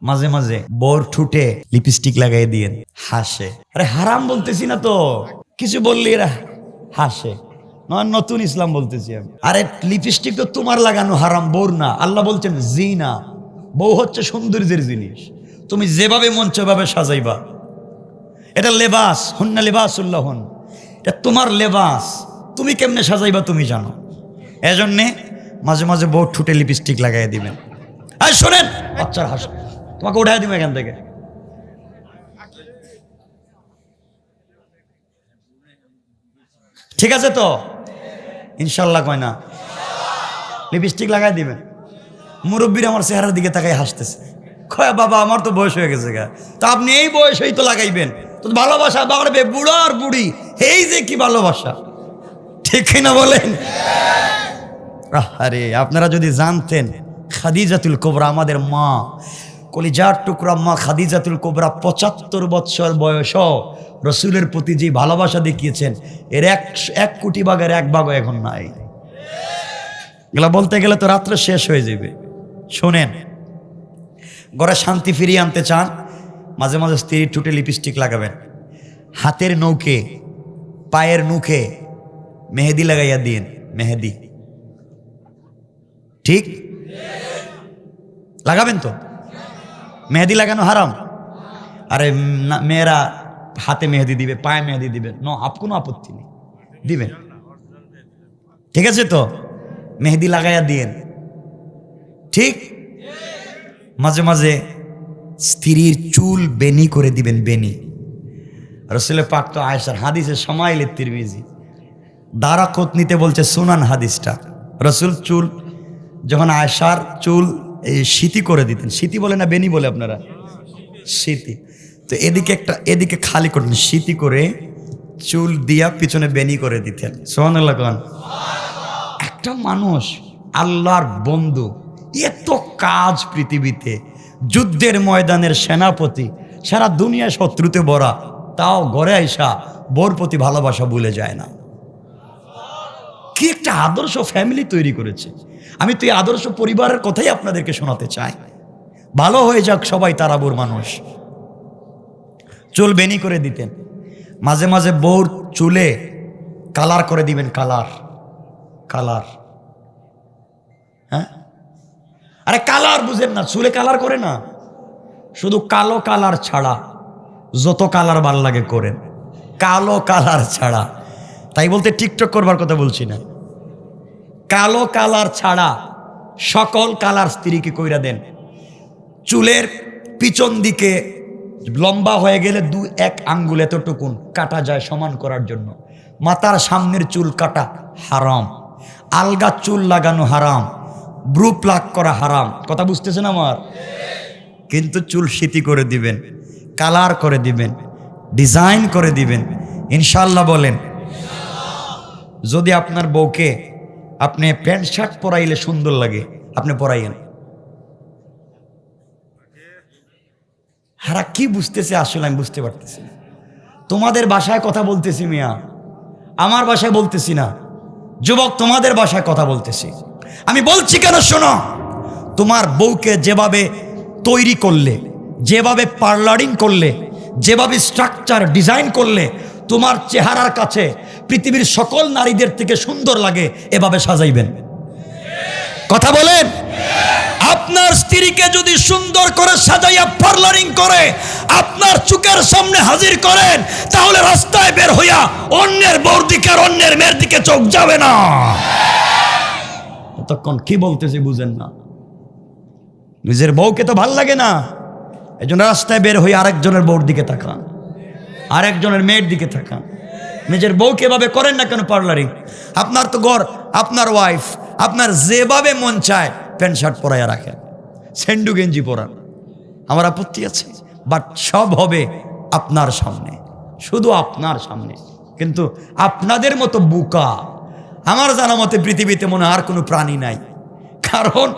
মাঝে মাঝে bore ঠুটে lipstick লাগাই দিয়েন, হাসে। আরে হারাম বলতেছি না তো, কিছু বললি এরা হাসে। নতুন ইসলাম বলতেছি আমি। আরে লিপস্টিক তো তোমার লাগানো হারাম, বোর না। আল্লাহ বলছেন জিনা, বউ হচ্ছে সৌন্দর্যের জিনিস, তুমি যেভাবে মন সেভাবে সাজাইবা। এটা লেবাস, হুন্না লেবাসুল্লাহ, এটা তোমার লেবাস, তুমি কেমনে সাজাইবা তুমি জানো। এজন্যে মাঝে মাঝে বউ ঠুটে লিপস্টিক লাগাই দিবেন। আর শোনেন, বাচ্চার হাসো, তোমাকে উঠাই দিব এখান থেকে। ঠিক আছে তো, ইনশাল্লাহ কয় না, লিপস্টিক লাগাই দিবেন। মুরব্বীর আমার চেহারার দিকে তাকাই হাসতেছে, কয় বাবা আমার তো বয়স হয়ে গেছে গা, তা আপনি এই বয়সেই তো লাগাইবেন, তো ভালোবাসা বাড়বে। বুড়ো আর বুড়ি, এই যে কি ভালোবাসা, ঠিক না বলেন? আরে আপনারা যদি জানতেন, খাদিজাতুল কুবরা আমাদের মা, কলিজার টুকরা মা খাদিজাতুল কুবরা 75 বৎসর বয়স রসুলের প্রতি যে ভালোবাসা দেখিয়েছেন, এর 1 কোটি ভাগের 1 ভাগও এখন নাই। এগুলা বলতে গেলে তো রাত্রে শেষ হয়ে যাবে। শোনেন, ঘরে শান্তি ফিরিয়ে আনতে চান, মাঝে মাঝে স্ত্রীর ঠোঁটে লিপস্টিক লাগাবেন, হাতের নৌকে পায়ের নুখে মেহেদি লাগাইয়া দিন। মেহেদি ঠিক লাগাবেন তো? মেহেদি লাগানো হারাম? আরে মেয়েরা হাতে মেহেদি দিবে, পায়ে মেহেদি দিবে, কোনো আপত্তি নেই, দিবেন। ঠিক আছে তো, মেহেদি লাগাইয়া দিয়েন। ঠিক মাঝে মাঝে স্ত্রীর চুল বেনি করে দিবেন, বেনি। রাসূলের পাক তো আয়েশার হাদিসে শামাইলে তিরমিজি দারাকুতনিতে বলছে, সুনান হাদিসটা। রাসূল চুল যখন আয়েশার চুল এই সিতি করে দিতেন, সিতি বলে না বেনি বলে আপনারা? সিতি। তো এদিকে একটা, এদিকে খালি করতেন, সিতি করে চুল দিয়া পিছনে বেনি করে দিতেন। সুবহানাল্লাহ কোন। একটা মানুষ আল্লাহর বন্ধু, এত কাজ পৃথিবীতে, যুদ্ধের ময়দানের সেনাপতি, সারা দুনিয়া শত্রুতে ভরা, তাও ঘরে আইসা বোর প্রতি ভালোবাসা ভুলে যায় না। কি একটা আদর্শ ফ্যামিলি তৈরি করেছে। আমি তো এই আদর্শ পরিবারের কথাই আপনাদেরকে শোনাতে চাই। ভালো হয়ে যাক সবাই, তারাবুর মানুষ। চুল বেনি করে দিতেন, মাঝে মাঝে বউর চুলে কালার করে দিবেন। কালার, কালার, হ্যাঁ? আরে কালার বুঝেন না? চুলে কালার করে না, শুধু কালো কালার ছাড়া যত কালার ভাল লাগে করেন, কালো কালার ছাড়া। তাই বলতে টিকটক করবার কথা বলছি না, কালো কালার ছাড়া সকল কালার স্ত্রীকে কইরা দেন। চুলের পিছন দিকে লম্বা হয়ে গেলে 2-1 আঙ্গুল এতটুকুন কাটা যায় সমান করার জন্য। মাথার সামনের চুল কাটা হারাম, আলগা চুল লাগানো হারাম, ব্রু প্লাক করা হারাম। কথা বুঝতেছেন আমার? কিন্তু চুল সিতি করে দিবেন, কালার করে দিবেন, ডিজাইন করে দিবেন। ইনশাল্লাহ বলেন। যদি আপনার বউকে আপনি প্যান্ট শার্ট পরাইলে সুন্দর লাগে, আপনি পরাইয়েন। হারা কি বুঝতেছে আসলে আমি বুঝতে পারতেছি না। তোমাদের ভাষায় কথা বলতেছি মিয়া, আমার ভাষায় বলতেছি না। যুবক, তোমাদের ভাষায় কথা বলতেছি। আমি বলছি কেন শোনো, তোমার বউকে যেভাবে তৈরি করলে, যেভাবে পার্লারিং করলে, যেভাবে স্ট্রাকচার ডিজাইন করলে তোমার চেহারার কাছে পৃথিবীর সকল নারীদের থেকে সুন্দর লাগে, এভাবে সাজাইবেন। কথা বলেন। আপনার স্ত্রীকে যদি সুন্দর করে সাজাইয়া পার্লারিং করে আপনার চোখের সামনে হাজির করেন, তাহলে রাস্তায় বের হইয়া অন্যের বউর দিকে আর অন্যের মেয়ের দিকে চোখ যাবে না। তখন কি বলতেছি বুঝেন না? নিজের বউকে তো ভাল লাগে না, এই জন্য রাস্তায় বের হয়ে আরেকজনের বউর দিকে তাকান, আরেকজনের মেয়ের দিকে তাকান। নিজের বউকে এভাবে করেন না কেন পার্লারিং? আপনার তো ঘর, আপনার ওয়াইফ, আপনার যেভাবে মন চায় প্যান্ট শার্ট পরাইয়া রাখেন, সেন্ডু গেঞ্জি পরান, আমার আপত্তি আছে। বাট সব হবে আপনার সামনে, শুধু আপনার সামনে। কিন্তু আপনাদের মতো বোকা আমার জানা মতে পৃথিবীতে মনে আর কোনো প্রাণী নাই। কারণ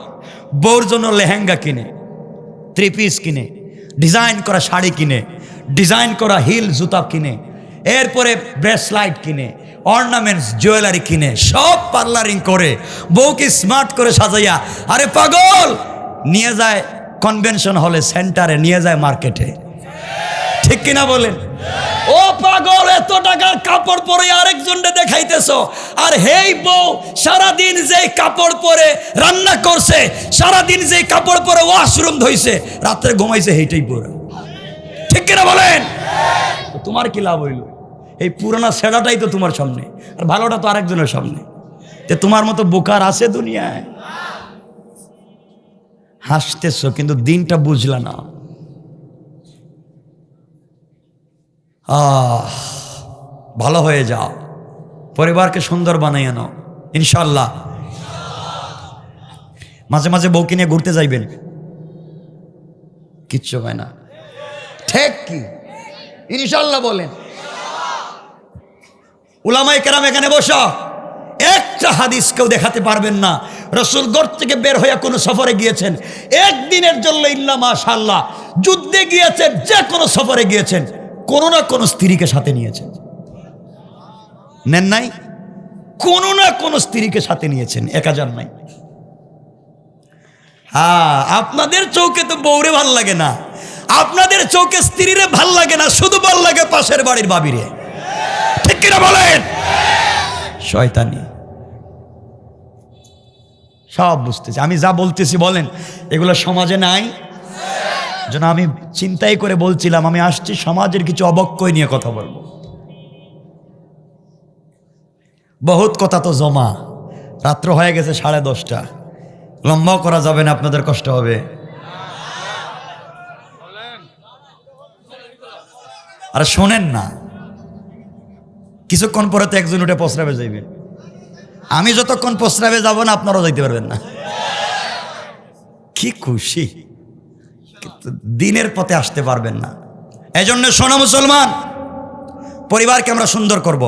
বউর জন্য লেহেঙ্গা কিনে, 3 পিস কিনে, ডিজাইন করা শাড়ি কিনে, ডিজাইন করা হিল জুতা কিনে, এরপরে ব্রেসলাইট কিনে, অর্নামেন্টস জুয়েলারি কিনে, সব পার্লারিং করে বউকে স্মার্ট করে সাজাইয়া, আরে পাগল, নিয়ে যায় কনভেনশন হলে, সেন্টারে, নিয়ে যায় মার্কেটে। ঠিক কিনা বলেন? ও পাগল, এত টাকার কাপড় পরে আরেকজনকে দেখাইতেছো, আর হেই বউ সারাদিন যেই কাপড় পরে রান্না করছে, সারাদিন যেই কাপড় পরে ওয়াশরুম ধুইছে, রাত্রে ঘুমাইছে হেইটাই পরে। ঠিক কিনা বলেন? তোমার কি লাভ হইল? এই পুরোনো সেরাটাই তো তোমার সামনে, আর ভালোটা তো আরেকজনের সামনে। যে তোমার মতো বোকার আছে দুনিয়ায়? হাসতেছো কিন্তু দিনটা বুঝলা না। ভালো হয়ে যাও, পরিবারকে সুন্দর বানাইয়া নাও ইনশাল্লাহ। মাঝে মাঝে বউকে নিয়ে ঘুরতে যাইবেন, কিচ্ছু হয় না। ঠিক কি ইনশাল্লাহ বলেন? উলামায়ে কেরাম এখানে বসা একটা হাদিস কেউ দেখাতে পারবেন না রাসূল ঘর থেকে বের হয়ে কোনো সফরে গিয়েছেন, একদিনের জন্য ইল্লা মাশাআল্লাহ, যুদ্ধে গিয়েছেন, যে কোনো সফরে গিয়েছেন, কোনো না কোনো স্ত্রীকে সাথে নিয়েছেন। নেন নাই? কোনো না কোনো স্ত্রীকে সাথে নিয়েছেন, একা যান নাই। হ্যাঁ, আপনাদের চৌকে তো বউরে ভাল লাগে না, আপনাদের চৌকে স্ত্রীরে ভাল লাগে না, শুধু ভাল লাগে পাশের বাড়ির ভাবিরে। ঠিক কিনা বলেন? শয়তানি সব বুঝতেছি। আমি যা বলতেছি বলেন, এগুলো সমাজে নাই? যেন আমি চিন্তাই করে বলছিলাম, আমি আসছি সমাজের কিছু অবক্ষয় নিয়ে কথা বলবো। বহুত কথা তো জমা, রাত্র হয়ে গেছে 10:30, লম্বাও করা যাবে না, আপনাদের কষ্ট হবে। আর শোনেন না, কিছুক্ষণ পরে তো একজন উঠে প্রস্রাবে যাইবে। আমি যতক্ষণ প্রস্রাবে যাব না, আপনারাও যাইতে পারবেন না। কি খুশি, কিন্তু দিনের পথে আসতে পারবেন না। এই জন্য শোনো মুসলমান, পরিবারকে আমরা সুন্দর করব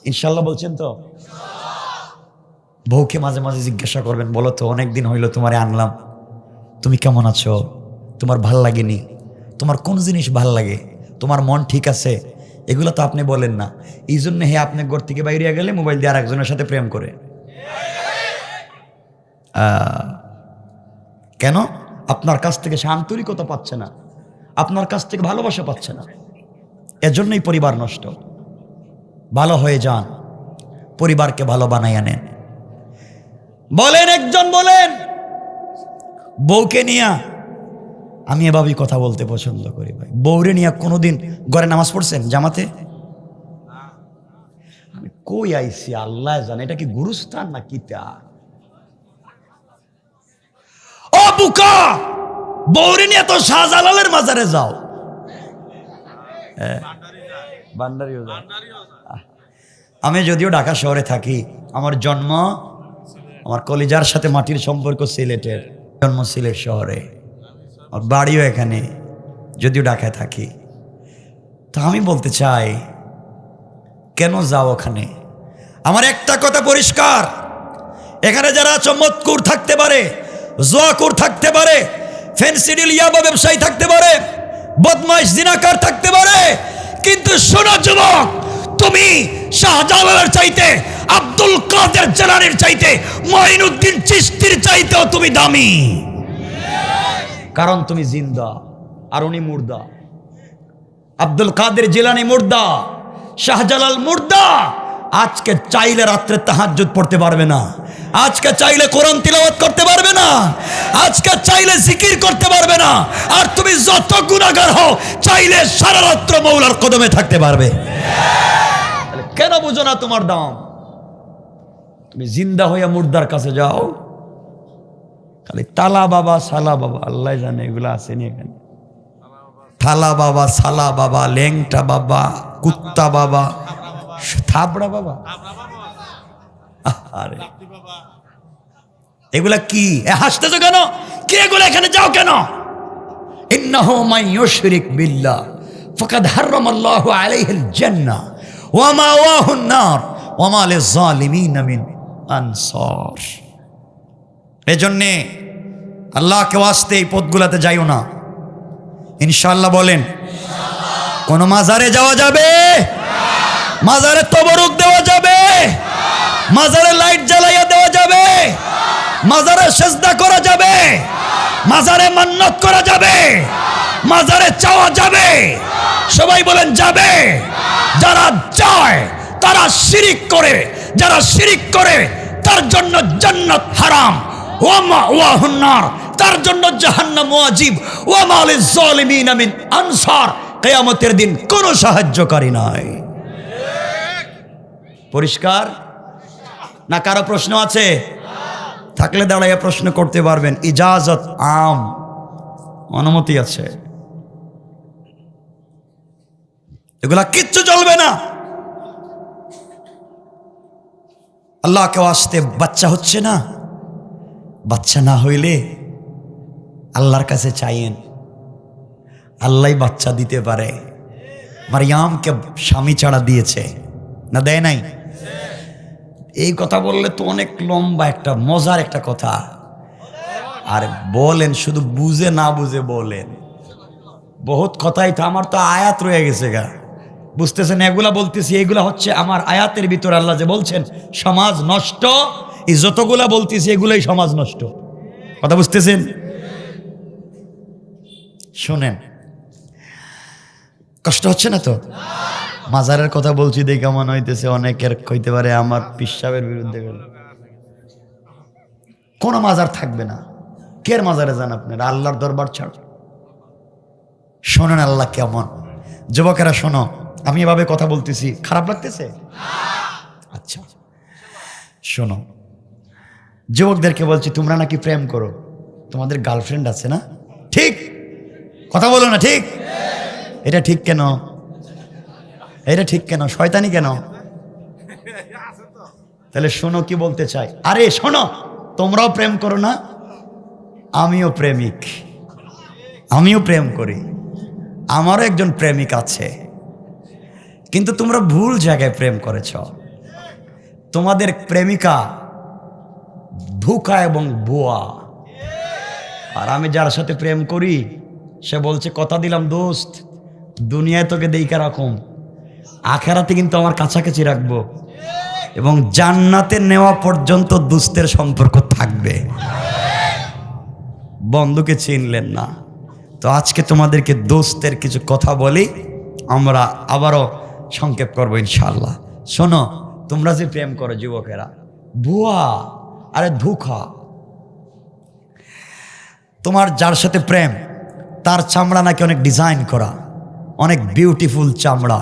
ইনশাল্লাহ। বলছেন তো? বউকে মাঝে মাঝে জিজ্ঞাসা করবেন, বলো তো অনেকদিন হইল তোমারে আনলাম, তুমি কেমন আছো? তোমার ভাল লাগেনি? তোমার কোন জিনিস ভাল লাগে? তোমার মন ঠিক আছে? এগুলো তো আপনি বলেন না। এই জন্য হে আপনি ঘর থেকে বাইরে গেলে মোবাইল দিয়ে আরেকজনের সাথে প্রেম করে। কেন? আপনার কাছ থেকে সে আন্তরিকতা পাচ্ছে না, আপনার কাছ থেকে ভালোবাসা পাচ্ছে না, এজন্যই পরিবার নষ্ট। ভালো হয়ে যান, পরিবারকে ভালো বানাইয়া নেন। বলেন একজন, বলেন বউকে নিয়া, আমি এভাবেই কথা বলতে পছন্দ করি ভাই। বউরে নিয়া কোনোদিন ঘরে নামাজ পড়ছেন জামাতে? আমি কই আইছি আল্লাহ জানে, এটা কি গুরুস্থান না কিতা? ও বুকা, বউরে নিয়ে তো শাহজালালের মাজারে যাও। ভান্ডারিও যাও। আমি যদিও ঢাকা শহরে থাকি, আমার জন্ম, আমার কলিজার সাথে মাটির সম্পর্ক সিলেটের, জন্ম সিলেট শহরে, আর বাড়িও এখানে, যদিও ঢাকায় থাকি। তো আমি বলতে চাই, কেন যাও ওখানে? আমার একটা কথা পরিষ্কার, এখানে যারা চমৎকুর থাকতে পারে, জোয়াকুর থাকতে পারে, ফেন্সিডিল ইয়াবা ব্যবসায়ী থাকতে পারে, বদমাইশ জিনাকার থাকতে পারে, কিন্তু শোনো যুবক, তুমি শাহজালালের চাইতে, আব্দুল কাদের জিলানীর চাইতে, মঈনুদ্দিন চিশতির চাইতেও তুমি দামি। কারণ তুমি জিন্দা আর উনি মুর্দা। আব্দুল কাদের জিলানী মুর্দা, শাহজালাল মুর্দা। আজকে চাইলে রাত্রে তাহাজ্জুদ পড়তে পারবে না, আজকে চাইলে কোরআন তিলাওয়াত করতে পারবে না, আজকে চাইলে জিকির করতে পারবে না। আর তুমি যত গুনাহগার হও, চাইলে সারা রাত্র মওলার কদমে থাকতে পারবে। কেন বুঝো না তোমার দাম? তুমি জিন্দা হইয়া মুর্দার কাছে যাও, খালি তালা বাবা সালা বাবা, আল্লাহ জানে এগুলো আসেনি এখানে। থালা বাবা, সালা বাবা, লেংটা বাবা, কুত্তা বাবা, থাবড়া বাবা, আরে এগুলা কি? হাসতেছো কেন? কি এগুলো? এখানে যাও কেন? ইন্নাহু মান ইউশরিক বিল্লাহ ফাকাদ হারামাল্লাহু আলাইহিল জান্নাহ ওয়া মাওয়াহুন নার ওয়া মা লিয-যালিমিন মিন আনসার। এজন্যে আল্লাহকে ওয়াস্তে এই পথগুলাতে যাইও না ইনশাআল্লাহ। বলেন কোন মাজারে যাওয়া যাবে? মাজারে তবরুক দেওয়া যাবে? মাজারে লাইট জ্বালাইয়া দেওয়া যাবে? মাজারে সেজদা করা যাবে, মাজারে মান্নত করা যাবে, মাজারে চাওয়া যাবে। সবাই বলেন যাবে। যারা যায় তারা শিরিক করে, যারা শিরিক করে তার জন্য জান্নাত হারাম, ওয়া মাওয়াহুন নার, তার জন্য জাহান্নাম ওয়াজিব, ওয়া মা লিজ জালিমিন মিন আনসার, কিয়ামতের দিন কোনো সাহায্যকারী নাই। পরিষ্কার না? কারো প্রশ্ন আছে? থাকলে দাঁড়াইয়া প্রশ্ন করতে পারবেন। ইজাজত আম, অনুমতি আছে, এগুলা কিচ্ছু চলবে না। আল্লাহকে আসতে বাচ্চা হচ্ছে না, বাচ্চা না হইলে আল্লাহর কাছে চাইয়েন, আল্লাহ বাচ্চা দিতে পারে। মারিয়ামকে স্বামী ছাড়া দিয়েছে না, দেয় নাই? এই কথা বললে তো অনেক লম্বা একটা মজার একটা কথা। আর বলেন, শুধু বুঝে না বুঝে বলেন, বহুত কথাই তো আমার তো আয়াত রয়ে গেছে গা, বুঝতেছেন? এগুলা বলতেছি, এগুলা হচ্ছে আমার আয়াতের ভিতরে আল্লাহ যে বলছেন সমাজ নষ্ট, এই যতগুলা বলতেছি এগুলাই সমাজ নষ্ট। কথা বুঝতেছেন? শোনেন, কষ্ট হচ্ছে না তো? মাজারের কথা বলছি দেখে মনে হইতেছে অনেকের কইতে পারে আমার পিসাবের বিরুদ্ধে গেল। কোন মাজার থাকবে না। কের মাজারে যান আপনারা? আল্লাহর দরবার ছাড়। শোনেন আল্লাহ কেমন। যুবকেরা শোনো, আমি এভাবে কথা বলতেছি, খারাপ লাগতেছে? আচ্ছা শোনো, যুবকদেরকে বলছি তোমরা নাকি প্রেম করো, তোমাদের গার্লফ্রেন্ড আছে না? ঠিক কথা বলো না? ঠিক। এটা ঠিক কেন? এটা ঠিক কেন? শয়তানি কেন? তাহলে শোনো কি বলতে চাই। আরে শোনো, তোমরাও প্রেম করো না, আমিও প্রেমিক, আমিও প্রেম করি, আমারও একজন প্রেমিক আছে। কিন্তু তোমরা ভুল জায়গায় প্রেম করেছ। তোমাদের প্রেমিকা ধোঁকা এবং বুয়া। আর আমি যার সাথে প্রেম করি সে বলছে কথা দিলাম দোস্ত, দুনিয়ায় তোকে দেইকা রাখুম, আখেরাতে কিন্তু আমার কাছাকাছি রাখবো, এবং জান্নাতে নেওয়া পর্যন্ত দোস্তের সম্পর্ক থাকবে। বন্ধুকে চিনলেন না তো আজকে তোমাদেরকে দোস্তের কিছু কথা বলি, আমরা আবারও সংক্ষেপ করবো ইনশাআল্লাহ। শোনো, তোমরা যে প্রেম করো যুবকেরা, ভুয়া আরে ধোঁকা। তোমার যার সাথে প্রেম তার চামড়া নাকি অনেক ডিজাইন করা, অনেক বিউটিফুল চামড়া,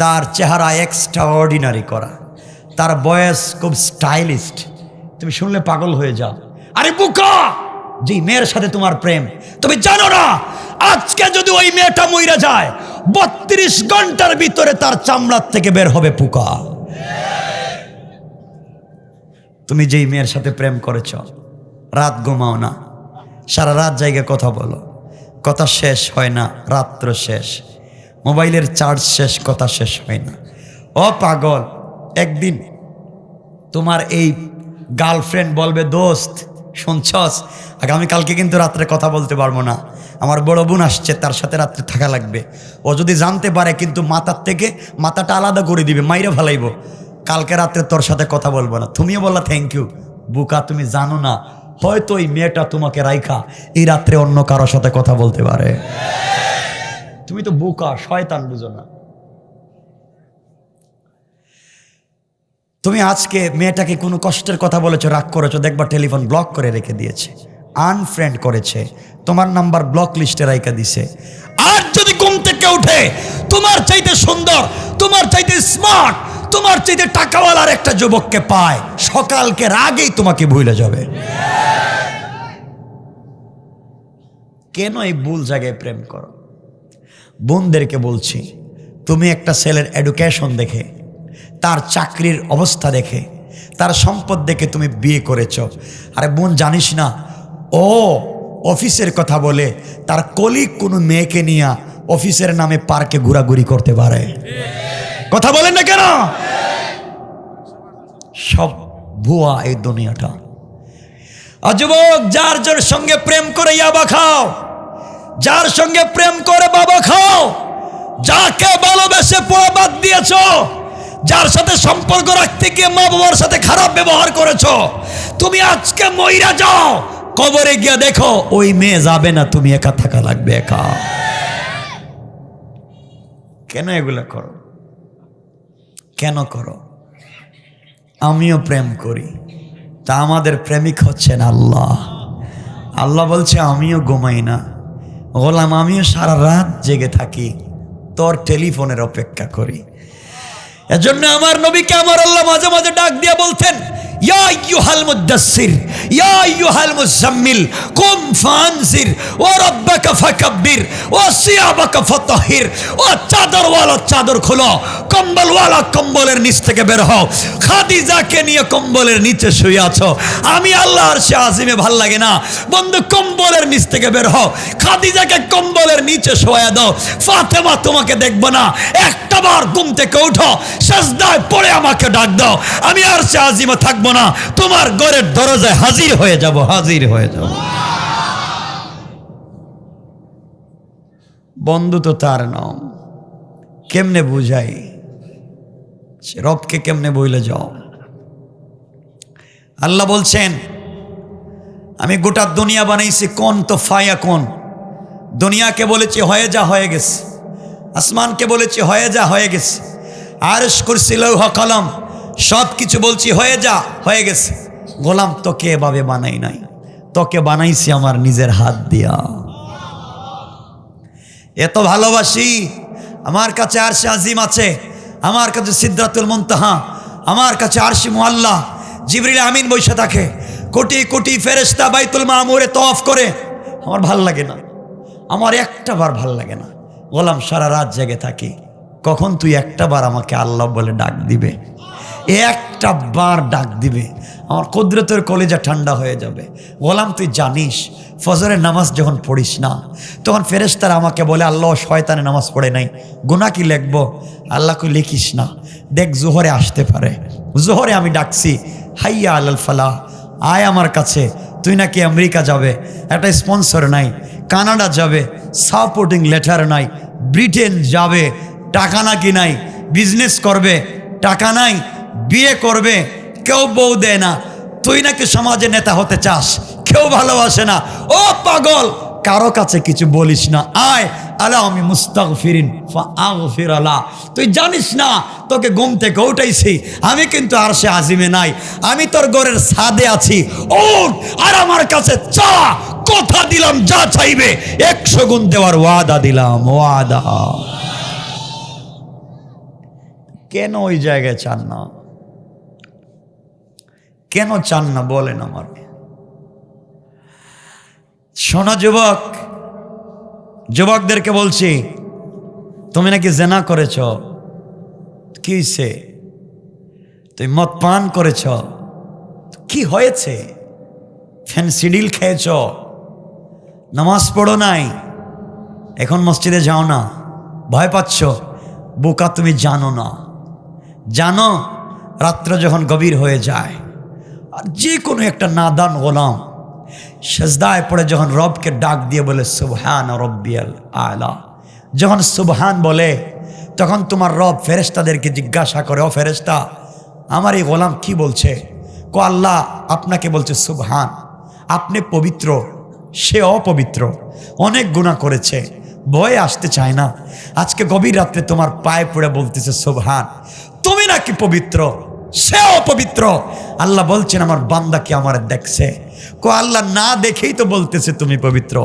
তার চেহারা এক্সট্রা অর্ডিনারি করা, তার বয়স খুব স্টাইলিস্ট, তুমি শুনলে পাগল হয়ে যাও। আরে বোকা, যে মেয়ের সাথে তোমার প্রেম, তুমি জানো না আজকে যদি ওই মেয়েটা মইরা যায় 32 ঘন্টার ভিতরে তার চামড়ার থেকে বের হবে পোকা। তুমি যেই মেয়ের সাথে প্রেম করেছ, রাত ঘুমাও না, সারা রাত জায়গায় কথা বলো, কথা শেষ হয় না, রাত্র শেষ, মোবাইলের চার্জ শেষ, কথা শেষ হয় না। ও পাগল, একদিন তোমার এই গার্লফ্রেন্ড বলবে দোস্ত শুনছস, আগামীকালকে কিন্তু রাত্রে কথা বলতে পারবো না, আমার বড় বোন আসছে, তার সাথে রাত্রে থাকা লাগবে। ও যদি জানতে পারে কিন্তু মাথার থেকে মাথাটা আলাদা করে দিবে, মাইরে ফেলাইব, কালকে রাত্রে তোর সাথে কথা বলবো না। তুমিও বললা থ্যাংক ইউ। বুকা, তুমি জানো না হয়তো এই মেয়েটা তোমাকে রাইখা এই রাত্রে অন্য কারোর সাথে কথা বলতে পারে। তুমি তো বুকা, শয়তান, বুঝো না। তুমি আজকে মেয়েটাকে কোনো কষ্টের কথা বলেছো, রাগ করেছো, দেখবা টেলিফোন ব্লক করে রেখে দিয়েছে, আনফ্রেন্ড করেছে, তোমার নাম্বার ব্লক লিস্টে রাইখা দিছে। আর যদি ঘুম থেকে উঠে তোমার চাইতে সুন্দর, তোমার চাইতে স্মার্ট, তোমার চাইতে টাকাওয়ালার একটা যুবককে পায়, সকালকে আগেই তোমাকে ভুলে যাবে। কেন এই ভুল জায়গায় প্রেম করো? বোনদেরকে বলছি, তুমি একটা ছেলের এডুকেশন দেখে, তার চাকরির অবস্থা দেখে, তার সম্পদ দেখে তুমি বিয়ে করেছ। আরে বোন, জানিস না ও অফিসের কথা বলে তার কলিগ কোনো মেয়েকে নিয়ে অফিসের নামে পার্কে ঘোরাঘুরি করতে পারে? কথা বলেন না কেন? সব ভুয়া এই দুনিয়াটা। যুবক, যার যার সঙ্গে প্রেম করে ইয়াবা খাও, যার সঙ্গে প্রেম করে বাবা খাও, যাকে ভালোবেসে পড়া বাদ দিয়েছ, যার সাথে সম্পর্ক রাখতে গিয়ে মা বাবার সাথে খারাপ ব্যবহার করেছো, তুমি আজকে মইরা যাও, কবরে গিয়ে দেখো ওই মেয়ে যাবে না, তুমি একা থাকা লাগবে, একা। কেন এগুলো করো? কেন করো? আমিও প্রেম করি, তা আমাদের প্রেমিক হচ্ছেন আল্লাহ। আল্লাহ বলছে আমিও ঘুমাই না গোলাম, আমিও সারা রাত জেগে থাকি, তোর টেলিফোনের অপেক্ষা করি। এজন্য আমার নবীকে আমার আল্লাহ মাঝে মাঝে ডাক দিয়ে বলতেন, ইয়া আইয়ুহাল মুদাসসির ইয়া আইয়ুহাল মুজাম্মিল কুম ফানজির ওয়া রাব্বাকা ফাকাব্বির ওয়া সিয়াবাকা ফাতাহির। ও চাদরওয়ালা চাদর খোলো, কম্বলওয়ালা কম্বলের নিচ থেকে বের হও। খাদিজাকে নিয়ে কম্বলের নিচে শুয়ে আছো, আমি আল্লাহ আরশে আজিমে ভাল লাগে না, বন্ধু কম্বলের নিচ থেকে বের হও, খাদিজাকে কম্বলের নিচে শোয়া দাও। ফাতেমা তোমাকে দেখব না, একটা বার ঘুম থেকে উঠো, সিজদায় পড়ে আমাকে ডাক দাও, আমি আরশে আজিমে থাকবো না, তোমার ঘরের দরজায় হাজির হয়ে যাব, হাজির হয়ে যাব। বন্ধু তো তার নাম, কেমনে বুঝাই সে রবকে, কেমনে বইলে যাও। আল্লাহ বলছেন আমি গোটা দুনিয়া বানাইছি, কোন তো ফায়া কোন। দুনিয়াকে বলেছি হয়ে যা, হয়ে গেছে। আসমানকে বলেছি হয়ে যা, হয়ে গেছে। আরশ কুরসি লৌহ কলম সব কিছু বলছি হয়ে যা, হয়ে গেছে। গোলাম তোকে এভাবে বানাই নাই, তোকে বানাইছি আমার নিজের হাত দিয়া। এত ভালোবাসি, আমার কাছে আরশে আজিম আছে, আমার কাছে সিদরাতুল মুনতাহা, আমার কাছে আরশি মুআল্লা, জিবরিল আমিন বসে থাকে, কোটি কোটি ফেরেশতা বাইতুল মামুরে তওয়াফ করে। আমার ভাল লাগে না, আমার একটা বার ভাল লাগে না। গোলাম সারা রাত জেগে থাকি, কখন তুই একটা বার আমাকে আল্লাহ বলে ডাক দিবে, একটা বার ডাক দিবে, আমার কুদরতের কলিজা ঠান্ডা হয়ে যাবে। গোলাম তুই জানিস ফজরের নামাজ যখন পড়িস না, তখন ফেরেশতারা আমাকে বলে আল্লাহ শয়তানে নামাজ পড়ে নাই, গুনাহ কি লিখবো? আল্লাহকে লিখিস না, দেখ জোহরে আসতে পারে। জোহরে আমি ডাকছি হাইয়া আলাল ফালাহ, আয় আমার কাছে, তুই নাকি আমেরিকা যাবে, একটা স্পন্সর নাই, কানাডা যাবে, সাপোর্টিং লেটার নাই, ব্রিটেন যাবে, টাকা নাকি নাই, বিজনেস করবে, টাকা নাই, বিয়ে করবে, কেউ বউ দেয় না, তুই নাকি সমাজে নেতা হতে চাস, কেউ ভালোবাসে না। ও পাগল, কারো কাছে কিছু বলিস না, আয় আলা আমি মুস্তাগফিরিন ফাআগফির আলা। তুই জানিস না তোকে ঘুম থেকে উঠাইছি, আমি কিন্তু আরশে আজিমে নাই, আমি তোর ঘরের ছাদে আছি। ওঠ আর আমার কাছে চা, কথা দিলাম যা চাইবে 100 গুণ দেওয়ার ওয়াদা দিলাম, ওয়াদা। কেন ওই জায়গায় চান না? কেন চান না বলেন আমাকে। শোনো যুবক, যুবকদেরকে বলছি, তুমি নাকি জেনা করেছ, কি হয়েছে? তুমি মদ পান করেছ, কি হয়েছে? ফেনসিডিল খেয়েছ, নামাজ পড়ো নাই, এখন মসজিদে যাও না, ভয় পাচ্ছ। বোকা, তুমি জানো না, জানো রাত্র যখন গভীর হয়ে যায় আর যে কোনো একটা নাদান গোলাম সেজদায় পড়ে যখন রবকে ডাক দিয়ে বলে সুবহান রব্বিয়াল আলা, যখন সুবহান বলে তখন তোমার রব ফেরেশতাদেরকে জিজ্ঞাসা করে, ও ফেরেশতা আমার এই গোলাম কি বলছে? কো আল্লাহ আপনাকে বলছে সুবহান, আপনি পবিত্র, সে অপবিত্র, অনেক গুনাহ করেছে, ভয়ে আসতে চায় না, আজকে গভীর রাত্রে তোমার পায়ে পড়ে বলতেছে সুবহান। তুমি নাকি পবিত্র, সে অপবিত্র। আল্লাহ বলছেন আমার বান্দা কি আমার দেখছে? কো আল্লাহ না দেখেই তো বলতেছে তুমি পবিত্র।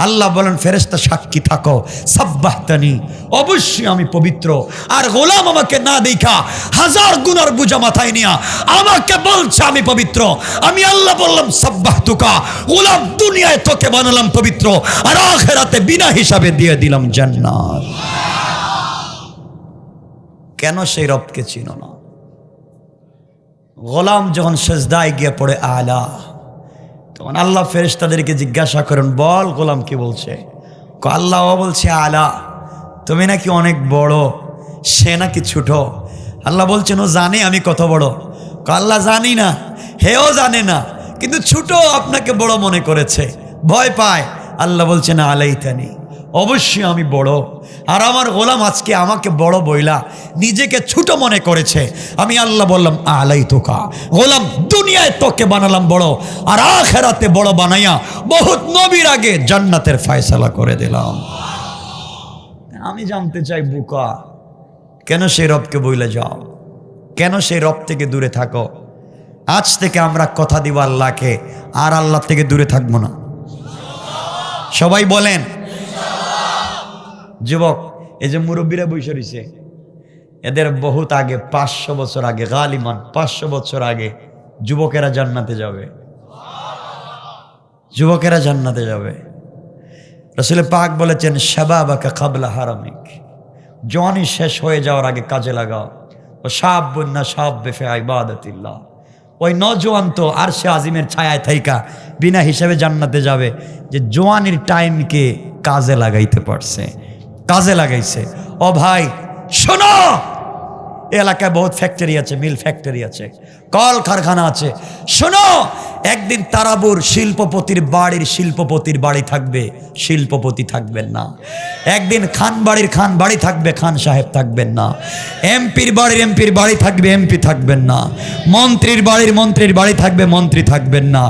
আল্লাহ বলেন ফেরেশতা সাক্ষী থাকো, সাব্বাহতানি, অবশ্যই আমি পবিত্র। আর গোলাম আমাকে না দেখা 1000 গুনার বোঝা মাথায় নিয়া আমাকে বলছে আমি পবিত্র। আমি আল্লাহ বললাম সাব্বাহতুকা, গোলাম দুনিয়ায় তোকে বানালাম পবিত্র, আর আখিরাতে বিনা হিসাবে দিয়ে দিলাম জান্নাত। কেন সেই রবকে চিনো না? গোলাম যখন সেজদায় গিয়ে পড়ে আলা, তখন আল্লাহ ফেরেশতাদেরকে জিজ্ঞাসা করেন, বল গোলাম কি বলছে? আল্লাহ বলছে আলা, তুমি নাকি অনেক বড়, সে নাকি ছোট। আল্লাহ বলছেন ও জানে আমি কত বড়? আল্লাহ জানি না, হেও জানে না, কিন্তু ছোট আপনাকে বড় মনে করেছে, ভয় পায়। আল্লাহ বলছেন আলাইতানি, অবশ্যই আমি বড়। আর আমার গোলাম আজকে আমাকে বড় বইলা নিজেকে ছোট মনে করেছে। আমি আল্লাহ বললাম আলাই তোকা গোলাম, দুনিয়ায় তোকে বানালাম বড়, আর আখিরাতে বড় বানাইয়া বহুত নবীর আগে জান্নাতের ফয়সালা করে দিলাম। আমি জানতে চাই বুকা, কেন সেই রবকে বইলে যাও? কেন সেই রব থেকে দূরে থাকো? আজ থেকে আমরা কথা দিব আল্লাহকে, আর আল্লাহ থেকে দূরে থাকবো না। সবাই বলেন যুবক, এই যে মুরব্বীরা বসে রয়েছে, এদের বহুত আগে 500 বছর আগে, গালিমান 500 বছর আগে যুবকেরা জান্নাতে যাবে। যুবকেরা জান্নাতে যাবে। রাসূল পাক বলেছেন শাবাবাকা কাবলা হারামিক, জওয়ানি শেষ হয়ে যাওয়ার আগে কাজে লাগাও। ও শাবুন নাশাব ফি ইবাদাতিল্লাহ, ওই নওজোয়ান তো আরশে আজিমের ছায়ায় থাইকা বিনা হিসাবে জান্নাতে যাবে, যে জওয়ানির টাইমকে কাজে লাগাইতে পারছে, কাজে লাগাইছে। ও ভাই শোনো, এলাকায় বহুত ফ্যাক্টরি আছে, মিল ফ্যাক্টরি আছে, কল কারখানা আছে। শোনো, একদিন তারাবুর শিল্পপতির বাড়ি থাকবে, শিল্পপতি থাকবেন না। একদিন খান বাড়ি থাকবে, খান সাহেব থাকবেন না। এমপির বাড়ি থাকবে, এমপি থাকবেন না। মন্ত্রীর বাড়ি থাকবে, মন্ত্রী থাকবেন না।